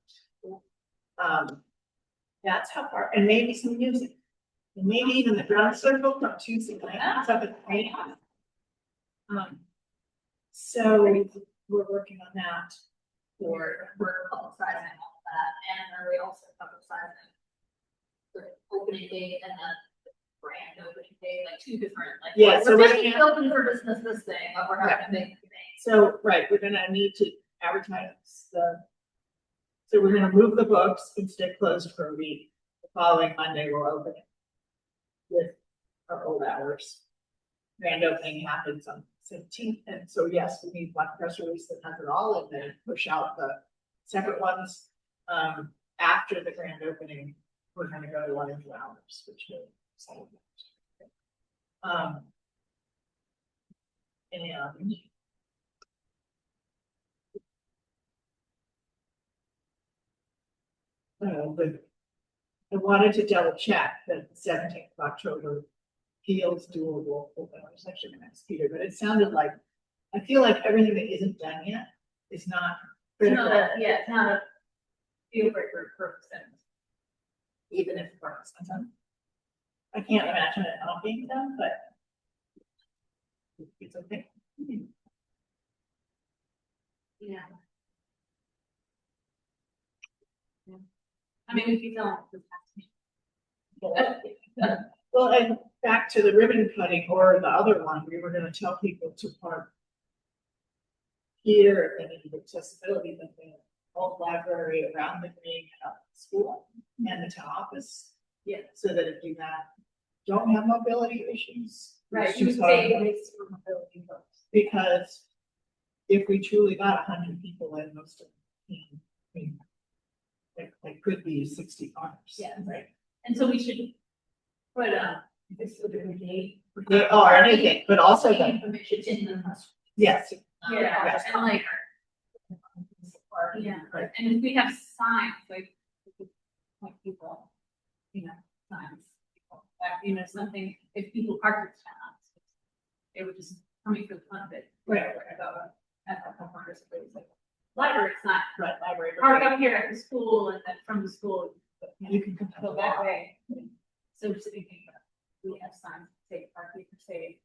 That's how far, and maybe some music. And maybe even the drum circle from Tuesday night, up at the White House. So we're working on that for, We're publicizing all that, and are we also publicizing the opening date and the grand opening date, like 2 different, like. Yeah, so We're we're officially gonna- open for business this day, but we're having a big thing. so, right, we're gonna need to advertise so we're gonna move the books and stay closed for a week. The following Monday, we'll open it with our old hours. Grand opening happens on 17th, and so yes, we need one press release that has it all, and then push out the separate ones. After the grand opening, we're gonna go to 1 and 2 hours, which we're excited about. And but I wanted to double check that the 17th of October feels doable. I was actually gonna ask Peter, but it sounded like, I feel like everything that isn't done yet is not It's critical, not a, yeah, it's not a deal breaker for percent. even if the work's not done. I can't imagine it not being done, but it's okay. Yeah. I mean, if you don't. Well, and back to the ribbon cutting or the other one, we were gonna tell people to park here, if they need accessibility, then the whole library around the green, the school and the town office. Yeah. So that if you don't have mobility issues. Right, it's you just say hard. it's for mobility folks. Because if we truly got 100 people in, most of them, I mean, it could be 60 cars. Yeah. Right. And so we should put, This would be gate. Or anything, but also, Information in the house. yes. yeah, and like, yeah, Right. and if we have signs, like people, signs, something, if people park in town, they would just coming for the fun of it. Right. At the park, like, library sign, Right, library. park up here at the school, and then from the school, You can go that way. So just thinking, we have signs, say, parking for safe.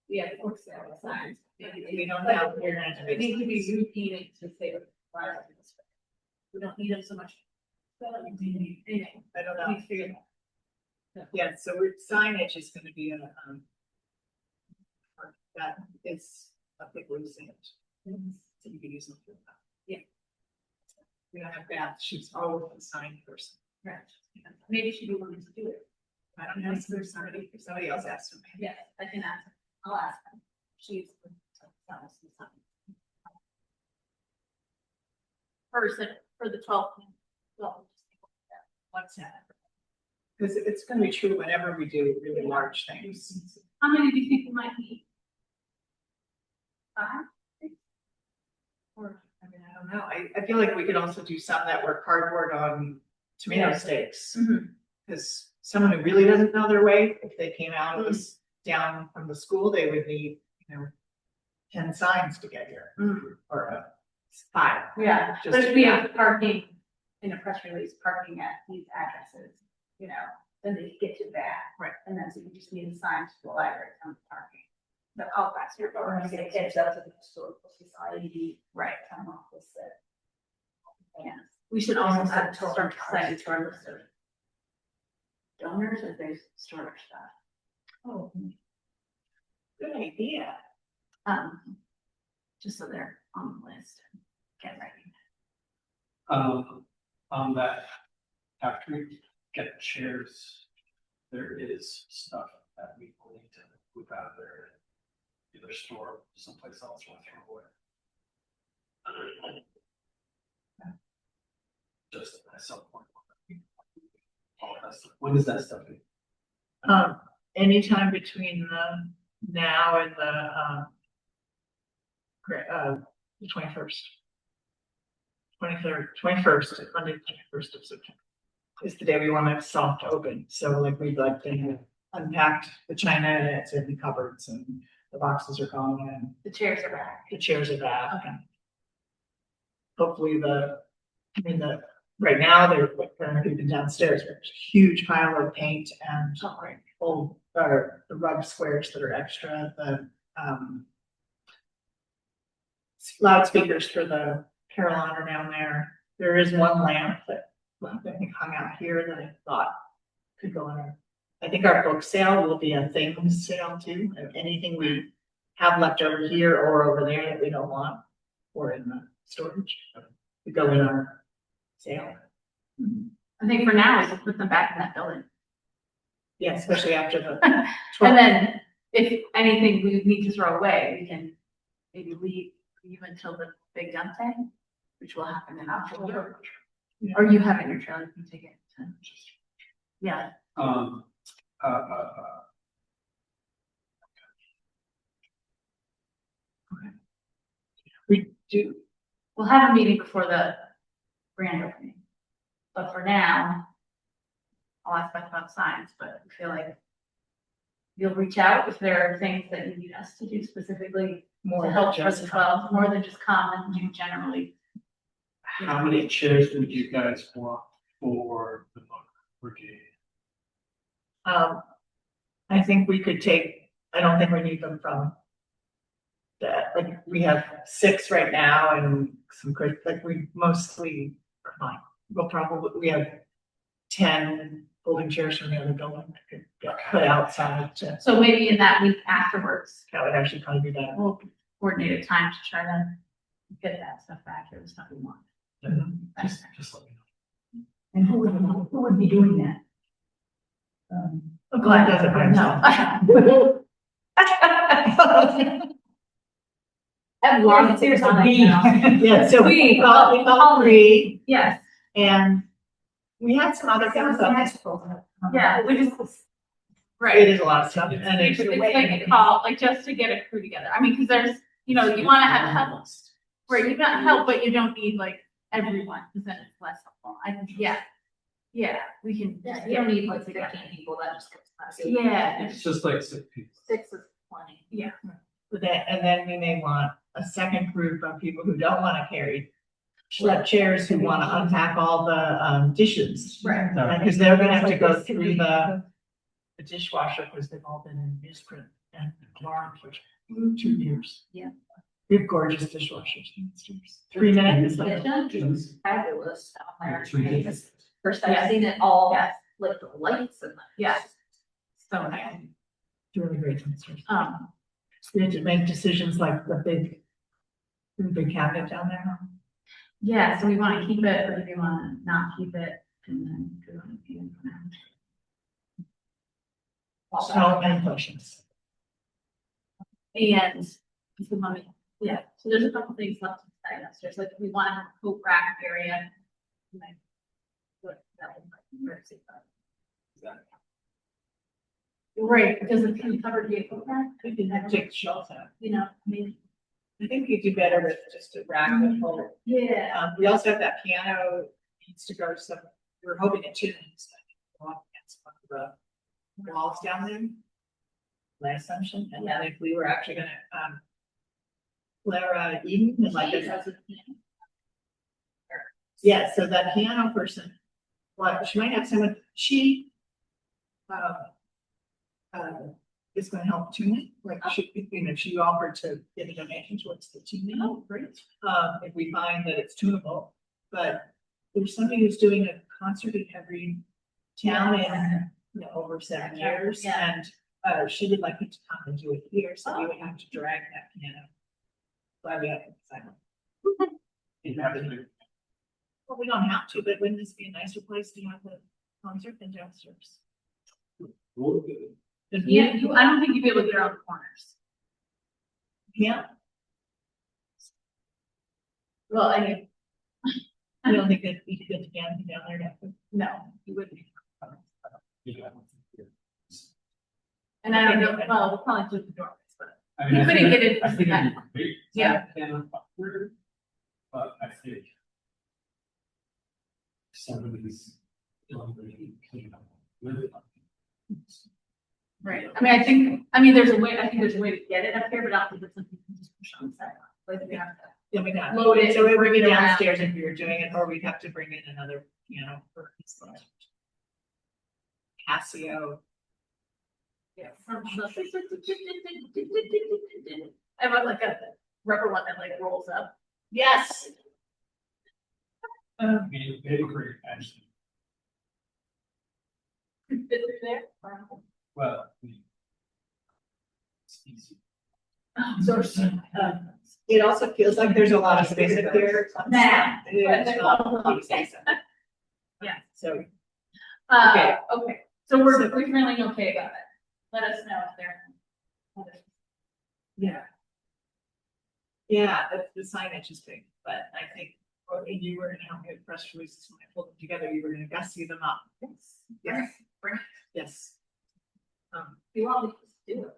We have for sale signs. We don't have, we're going to They need to be. be repainted to say. We don't need them so much. Anyway, I don't we know. figured. Yeah, so signage is gonna be that is a big losing it. So you can use them for that. Yeah. We don't have that, she's always a sign person. Right. Maybe she'd be willing to do it. I don't know, if there's somebody, if somebody else asked me. Yes, I can ask her. I'll ask her. She's. Person for the 12th. Well, What's that? Because it's gonna be true whenever we do really large things. how many do you think we might need? 5? 6? Or, I mean, I don't know, I feel like we could also do some that were cardboard on tomato stakes. Because someone who really doesn't know their way, if they came out of this down from the school, they would need, 10 signs to get here, or 5. yeah, Just but to if we be have parking in a press release, parking at these addresses, then they get to that. Right. And then so you just need a sign to the library on the parking. But all that's your. Or I'm gonna catch up to the historical society. Right. Come off with it. Yeah, we should also have Total start cost. sending to our list of donors as they store our stuff. Oh. Good idea. Just so they're on the list and get ready. On that, after we get chairs, there is stuff that we will need to move out of there. Either store someplace else or throw away. Just at some point. All that stuff. When is that stuff? Anytime between now and the 21st. 23rd, 21st, Monday, 21st of September is the day we want to soft open. So like we'd like to have unpacked the china and it's in the cupboards and the boxes are gone and The chairs are back. the chairs are back. And hopefully right now they're even downstairs, there's a huge pile of paint and old, or the rug squares that are extra, the loudspeakers for the Carillon are down there. There is one lamp that I think hung out here that I thought could go in our. I think our book sale will be a things sale too, and anything we have left over here or over there that we don't want, or in the storage, we go in our sale. I think for now, we can put them back in that building. Yeah, especially after the. And then if anything we need to throw away, we can maybe leave until the big dump day, which will happen in October. Or you have it in your trailer, you can take it. Yeah. We do, We'll have a meeting before the grand opening. But for now, I'll ask Beth about signs, but I feel like you'll reach out if there are things that you need us to do specifically more to help for just the 12, more than just come and do generally. How many chairs would you guys want for the book brigade? I think we could take, I don't think we need them from that, like, we have 6 right now and some great, like, we mostly are fine. We'll probably, we have 10 folding chairs from the other building that could get put outside to, So maybe in that week afterwards, that would actually probably be better. we'll coordinate a time to try to get that stuff back here, the stuff we want. Just let me know. And who would be doing that? Glenn does it by himself. I've lost it on it now. Yeah, so we called three, Yes, and we had some other things up. yeah, we just, It right. is a lot of stuff, and It's it's like a call, like just to get a crew together. I mean, because there's, you know, you want to have help, right? You got help, but you don't need like everyone, because then it's less helpful. I think, yeah, we can. Yeah, you don't need like 15 people, that just gets messy. Yeah, It's just like 6 people. 6 is plenty. yeah, and then we may want a second group of people who don't want to carry schlep chairs, who want to unpack all the dishes. right. Because they're gonna have to go through the dishwasher, because they've all been in newsprint and alarm for 2 years. Yeah. We have gorgeous dishwashers. 3 minutes. It's fabulous down there. Three days. First, Yeah. I've seen it all, Yes. like the lights and the. Yeah. So nice. Really great downstairs. Um, We had to make decisions like the big cabinet down there. yeah, so we want to keep it, or do we want to not keep it? And then do it again. So, any questions? And if we want to, yeah, so there's a couple things left to say upstairs, like if we want to have a coat rack area. like, what that would like, where is it? Right, does it can cover the coat rack? We can have to take the shelves out. You know, maybe. I think you do better with just a rack with whole. Yeah. We also have that piano needs to go some, we're hoping it tunes. Some of the walls down there. My assumption, and then if we were actually gonna, Clara Eden, is like this. Yeah, so that piano person, well, she might have someone, she, is gonna help tune it, like, she, you know, she offered to give a donation towards the tuning. Oh, great. If we find that it's tunable, but there's somebody who's doing a concert in every town in, you know, over 7 years, Yeah. and, she would like me to come and do it here, so we would have to drag that piano. Glad we have to decide. You have to do. Well, we don't have to, but wouldn't this be a nicer place to have the concert than downstairs? Yeah, I don't think you'd be able to get around the corners. Yeah, Well, I mean, I don't think that we could get the piano down there, no. no, you wouldn't. Yeah. And I don't know, well, we'll probably do the doorways, but. I mean, You I couldn't think- get it I think back. it'd be great. Yeah. And upward, but I think somebody's, you know, really clean up with it. Right, I mean, there's a way, I think there's a way to get it up here, but I don't think it's something you can just push on the sidewalk. Like, we have to. Yeah, we got. Load it So we and bring bring it it around. downstairs if we were doing it, or we'd have to bring in another, you know, for Casio. Yeah. I want like a rubber one that like rolls up. Yes. Very great, actually. Fit through there. Well. It's easy. So, it also feels like there's a lot of space up there. Nah. Yeah, so, Okay, so we're feeling okay about it. Let us know if they're. yeah. Yeah, the signage is big, but I think, well, you were gonna help me with press releases when I pulled them together, you were gonna gussy them up. Yes. Yes. You want me to do it?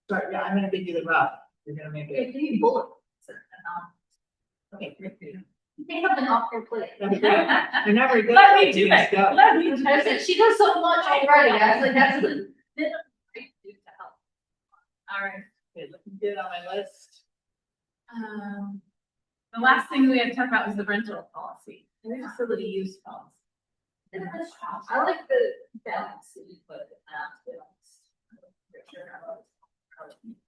Sorry, yeah, I'm gonna give you the rough, you're gonna make If it. you need bullets. Okay, great for you. You take something off your plate. That'd be great. I'm not very good. Let at me do these that, stuff. let me do I that. said, she does so much already, I was like, that's the minimum I can do to help. All right. Okay, looking good on my list. The last thing we had to talk about was the rental policy, and the facility use policy. I like the balance that you put in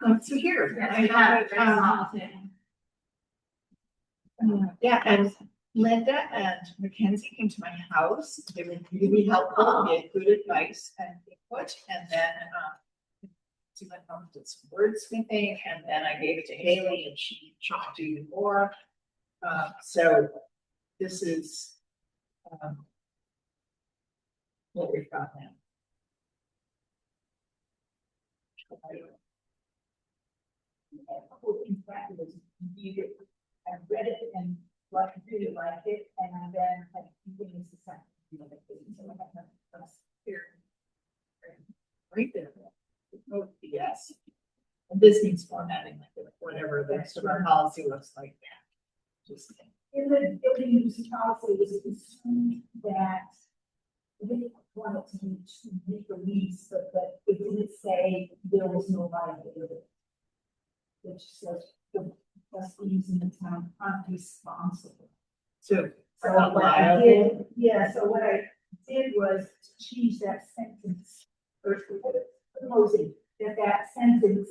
that. So here, I Yes, have, very policy. yeah, and Linda and Mackenzie came to my house. They were really helpful. They had good advice and input. And then, she went home, did some wordsmithing, and then I gave it to Haley and she chopped even more. So this is, what we've got now. A couple of things back was you, I read it and like really liked it, and then like things the second. So I have nothing else here. Right there. Oh, yes. And this needs formatting, like whatever the rest of our policy looks like. Just. In the building use policy, it was assumed that we didn't want it to be too big a lease, but that it didn't say there was no liability. Which says the trustees in the town aren't responsible. So. So what I did, yeah, so what I did was to change that sentence, or proposing that sentence,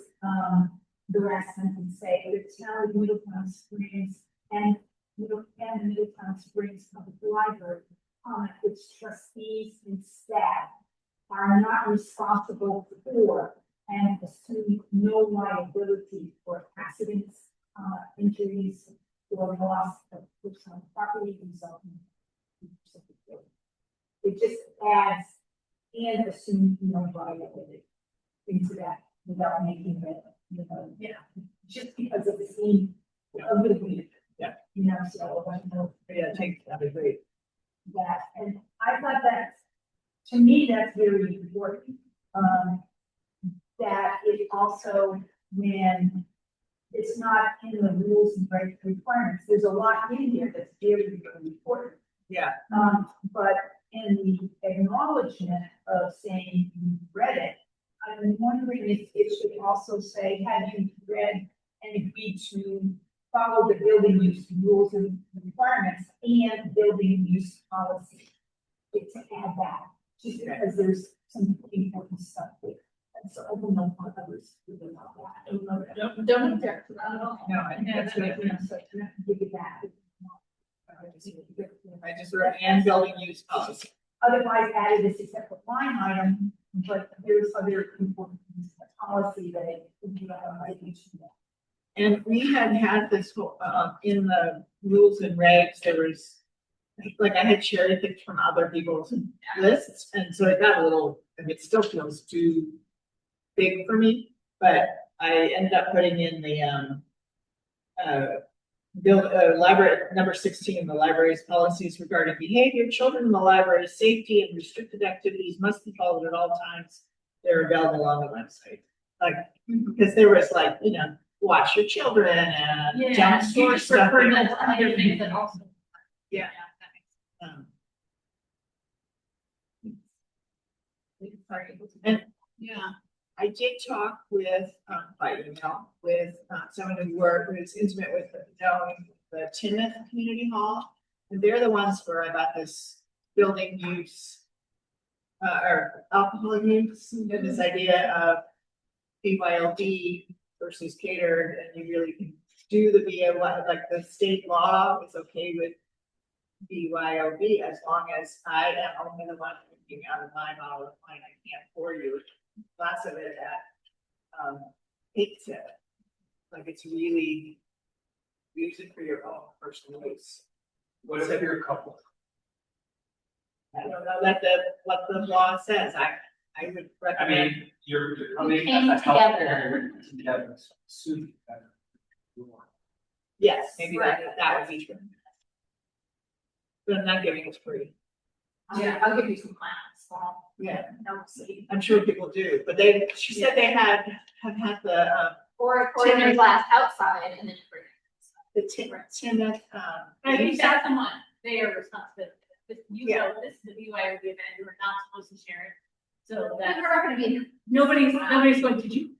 the last sentence say, the town of Middletown Springs and Middletown Springs Public Library, its trustees and staff are not responsible for and assume no liability for accidents, injuries, or loss of personal property resulting. It just adds and assume no liability into that without making it, just because of the scene a little bit. Yeah. So I know Yeah, take that, agree. that, and I thought that, to me, that's very important. That it also, when it's not in the rules and requirements, there's a lot in here that's very, very important. Yeah. But in the acknowledgement of saying you read it, I'm wondering if it should also say, have you read and agreed to follow the building use rules and requirements and building use policy? To add that, just because there's some important stuff there. And so I don't know what others feel about that. Don't object to that at all. No, I think that's good. So to give it back. I just wrote and building use policy. Otherwise added this except for line item, but there's other important policy that it would be And we had this whole, in the rules and regs, there was, like, I had cherry picked from other people's lists, and so it got a little, and it still feels too big for me, but I ended up putting in the, library, number 16, the library's policies regarding behavior, children in the library, safety and restricted activities must be followed at all times. They're available on the website. Like, because there was like, watch your children and don't store stuff. Other things that also. Yeah. And Yeah. I did talk with, by email, with someone who's intimate with the Timoth Community Hall. And they're the ones where I got this building use, or alcohol use, this idea of BYOD versus catered, and you really can do the BYOD, like the state law is okay with BYOB as long as I am only the one drinking out of my bottle of wine. I can't pour you a glass of it at takes it. Like it's really use it for your own personal use. What if you're a couple? I don't know what the law says. I would I recommend. mean, you're coming Came as a together. healthcare together, soon. Yes, maybe Right. that would be true. But I'm not giving it free. Yeah, I'll give you some plans. Yeah, No, see. I'm sure people do, but she said they have had the Or in their glass outside and then bring it. Timoth, I think that's the one, they are responsible. If you Yeah. know this is the BYOB event, you are not supposed to share it. So that We're not gonna be. nobody's going, did you?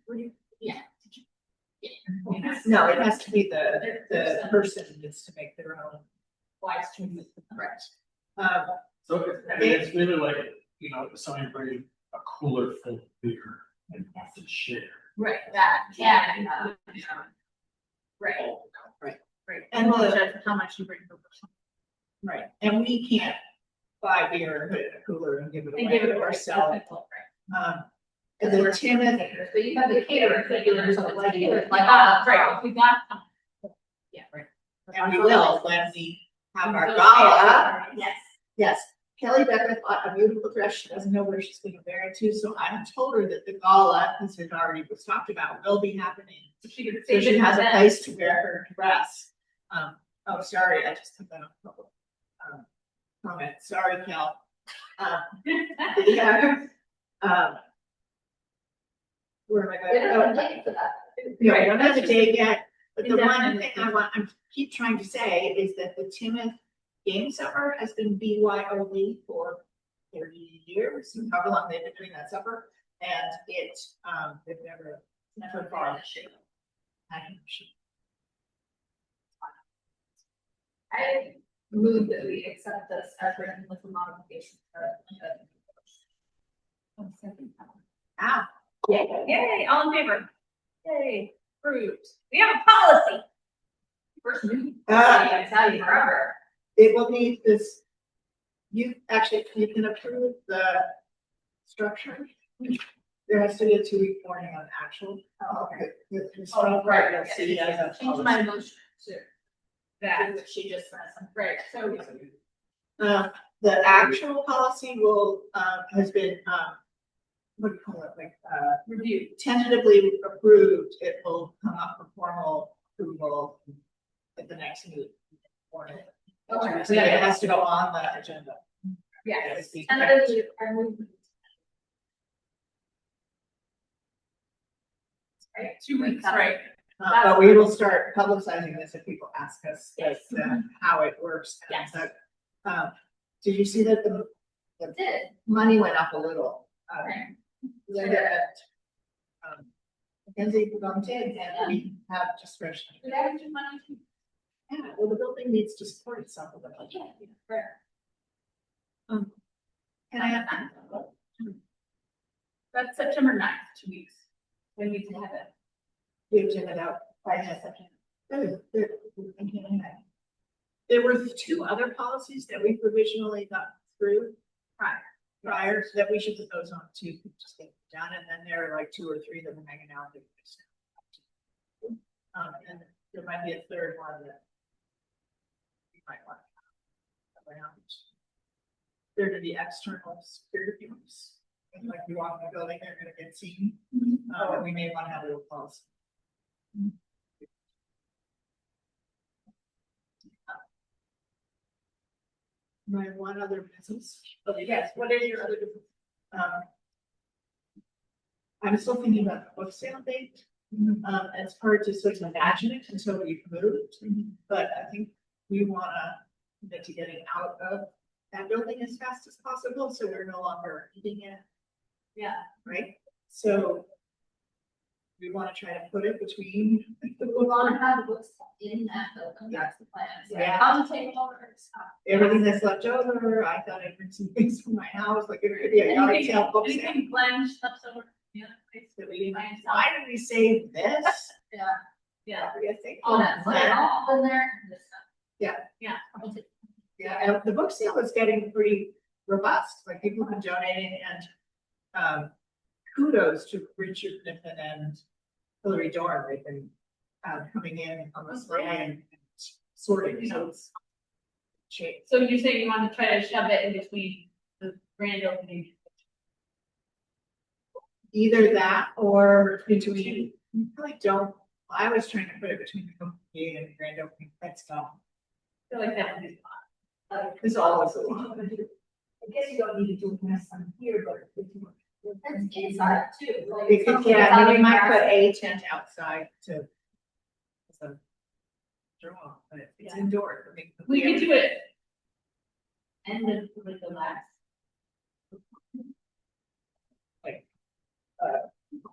Yeah. no, it has to be the person needs to make their own Wise choice. correct. So it's really like, somebody bring a cooler full of beer and have to share. Right, that, yeah. Right, Right. right. And And we'll judge how much you bring per person. And we can't buy beer and put it in a cooler and give it And give it away or away. sell it. Right. And the timid, But you have the caterers that do it, so it's like, like, Right, we got. Yeah, right. and we will when we have our Go gala. Yes. Yes, Kelly Becker bought a beautiful dress. She doesn't know where she's gonna wear it to, so I told her that the gala, as it already was talked about, will be happening. So she could So save she it has a then. place to wear her dress. Oh, sorry, I just took that off. Comment, sorry, Kel. Yeah. Where am I We going? don't have a date for that. No, I don't have a date yet, but the one Indefinitely. thing I keep trying to say is that the Timoth Game Supper has been BYOB for 30 years, however long they've been doing that supper, and they've never gone this year. I move that we accept this as written with the modifications. Ah, Yay, all in favor? Yay, approved. We have a policy. First move. Ah. I tell you forever. it will need this. You can approve the structure. There has to be a 2-week warning on actual. Okay. The structure, you'll see as a Change my motion to That, what she just said. right, so. The actual policy will, has been, what do you call it, like, Review. tentatively approved. It will come up for formal approval at the next meeting. Okay. So it has to go on the agenda. Yes. Tentatively, I move. Right, 2 weeks, right. But we will start publicizing this if people ask us Yes. how it works. Yes. Did you see that the Did. money went up a little? Okay. Linda at Mackenzie volunteered and we have discretion. Did I do money? Yeah, well, the building needs to support itself a little. Can I have that? That's September 9th, 2 weeks. We need to have it. We have to out by September. There were 2 other policies that we provisionally got through prior, so that we should put those on too, just get them done, and then there are like 2 or 3 that are hanging out. And there might be a third one that we might want to have around. They're to the external security cameras. And like you walk in the building, they're gonna get seen. And we may want to have a little policy. My one other business. Okay, yes, what are your other business? I'm still thinking about the book sale date. It's hard to sort of imagine it until we've moved, but I think we wanna commit to getting out of that building as fast as possible, so we're no longer eating it. Yeah. Right, so we wanna try to put it between. We want to have books in that building, that's the plan. So Yeah. on the table or stuff. Everything that's left over, I thought I'd bring some things from my house, like it could be a yard sale book sale. Anything Glenn stuff's over? Yeah. That we didn't- By yourself. Why did we save this? Yeah. Yeah. I think. All that, put it all in there. and this stuff. Yeah. Yeah, and the book sale is getting pretty robust, like people have been donating and kudos to Richard Niffen and Hillary Dorn, they've been coming in on this way and sorting, so it's change. So you're saying you want to try to shove it in between the grand opening? Either that or between, you probably don't, I was trying to put it between the company and grand opening, that's gone. I feel like that would be It's always a lot. I guess you don't need to do this on here, but if you want. It's inside too. like, We could, something yeah, we outside might put grass. a tent outside to. as a draw, but it's Yeah. indoors. I mean, We could do it. And then with the last.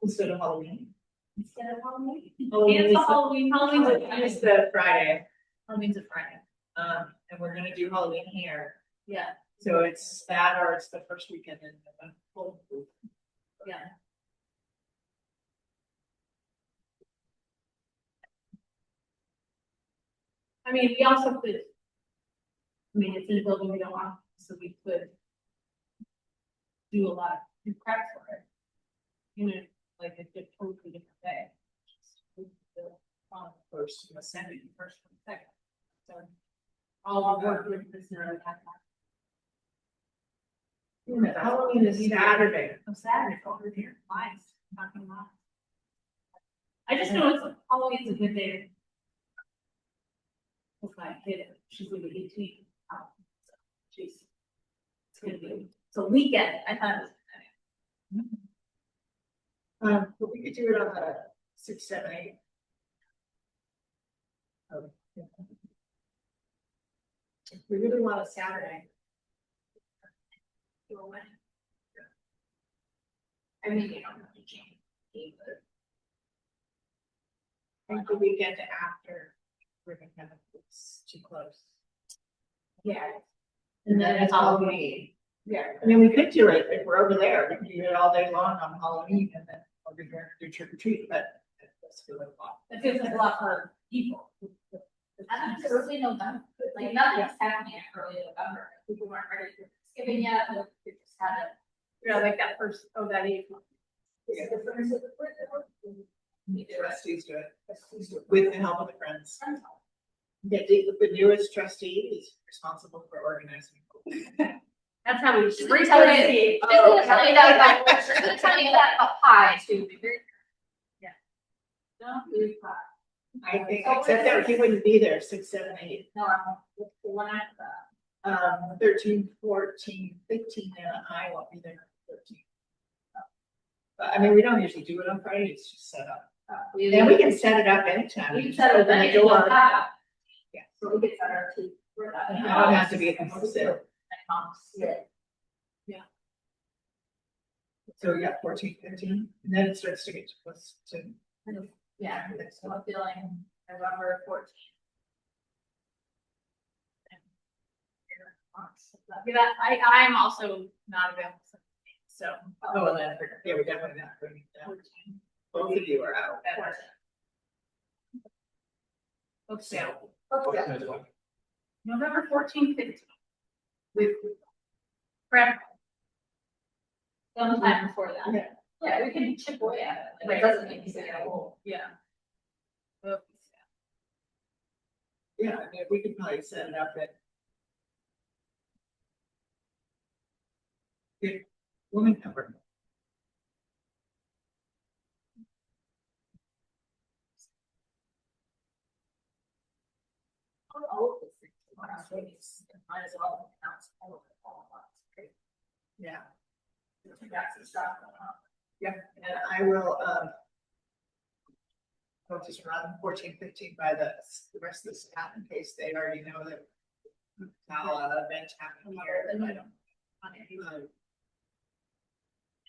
Instead of Halloween. Instead of Halloween. Cancel Halloween, Halloween's It's the Friday, Halloween's a Friday. and we're gonna do Halloween here, Yeah, so it's that or it's the first weekend in November. yeah. I mean, we also could I mean, it's in a building we don't want, so we could do a lot of prep for it. You know, like a totally different day. First, the second, First and second. So all the work with this and everything. Halloween is Saturday. So Saturday, over here, nice, talking about. I just know it's Halloween's a good day. With my kid, she's gonna be 18. So she's, it's gonna be, it's a weekend, I thought it was. But we could do it on the 6, 7, 8. If we really want a Saturday. I mean, you don't have to change. But I think the weekend after, we're gonna have, it's too close. yeah, And then it's Halloween. Yeah, I mean, we could do it if we're over there, we can do it all day long on Halloween and then over here do trick or treat, but that's really a lot. It feels like a lot for people. I think it's early November, like nothing's happening in early November. People weren't ready for Thanksgiving yet, but we just had it. Yeah, like that first, oh, that age. Trustees do it with the help of the friends. Yeah, the newest trustee is responsible for organizing. That's how we. She's gonna tell you, she's gonna tell you that about, she's gonna tell you that about pie too. Be very- Yeah. Don't lose pie. I think, except that he wouldn't be there, 6, 7, 8. No, I won't. What's the one after that? 13, 14, 15, and I won't be there 13. But I mean, we don't usually do it on Friday, it's just set up. And we can set it up anytime. We can set it up Open the anytime. door. Yeah, so we get set our tea for that. I don't have to be at the hotel. Yeah. So we got 14, 15, and then it starts to get close to. Yeah, so I'm feeling November 14th. Yeah, I'm also not available, so. Oh, well, then, yeah, we're definitely not bringing it down. Both of you are out. Okay, Okay. November 14th, 15th. With prep. Sometime before that. Yeah. Yeah, we can chip away at it. Like, it doesn't make you say, oh, Yeah. Okay. Yeah, I mean, we could probably set it up at. Good woman number. all of this. Might as well announce all of it all at once. Great. Yeah. We got some stuff going on. Yep, and I will, I'll just run 14, 15 by the rest of the staff in case they already know that. Not a lot of events happening here, and I don't.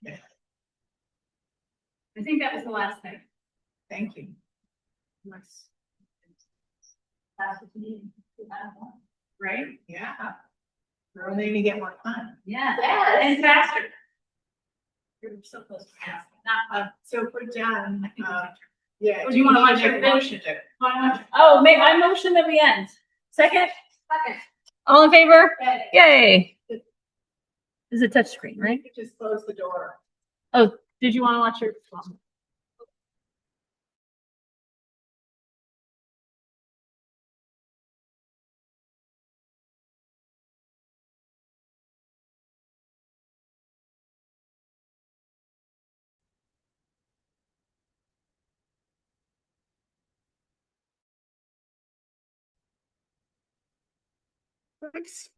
Yeah, I think that was the last thing. thank you. Unless- That's what you need. Right? Yeah. We're only gonna get more fun. Yeah. Yes. And faster. You're so close to faster. Not. So if we're done, I think yeah. Or do you wanna need watch your make a motion to- Oh, I motion that we end. Second? Second. All in favor? Okay. Yay. This is a touch screen, right? You just close the door. Did you want to watch your? Thanks.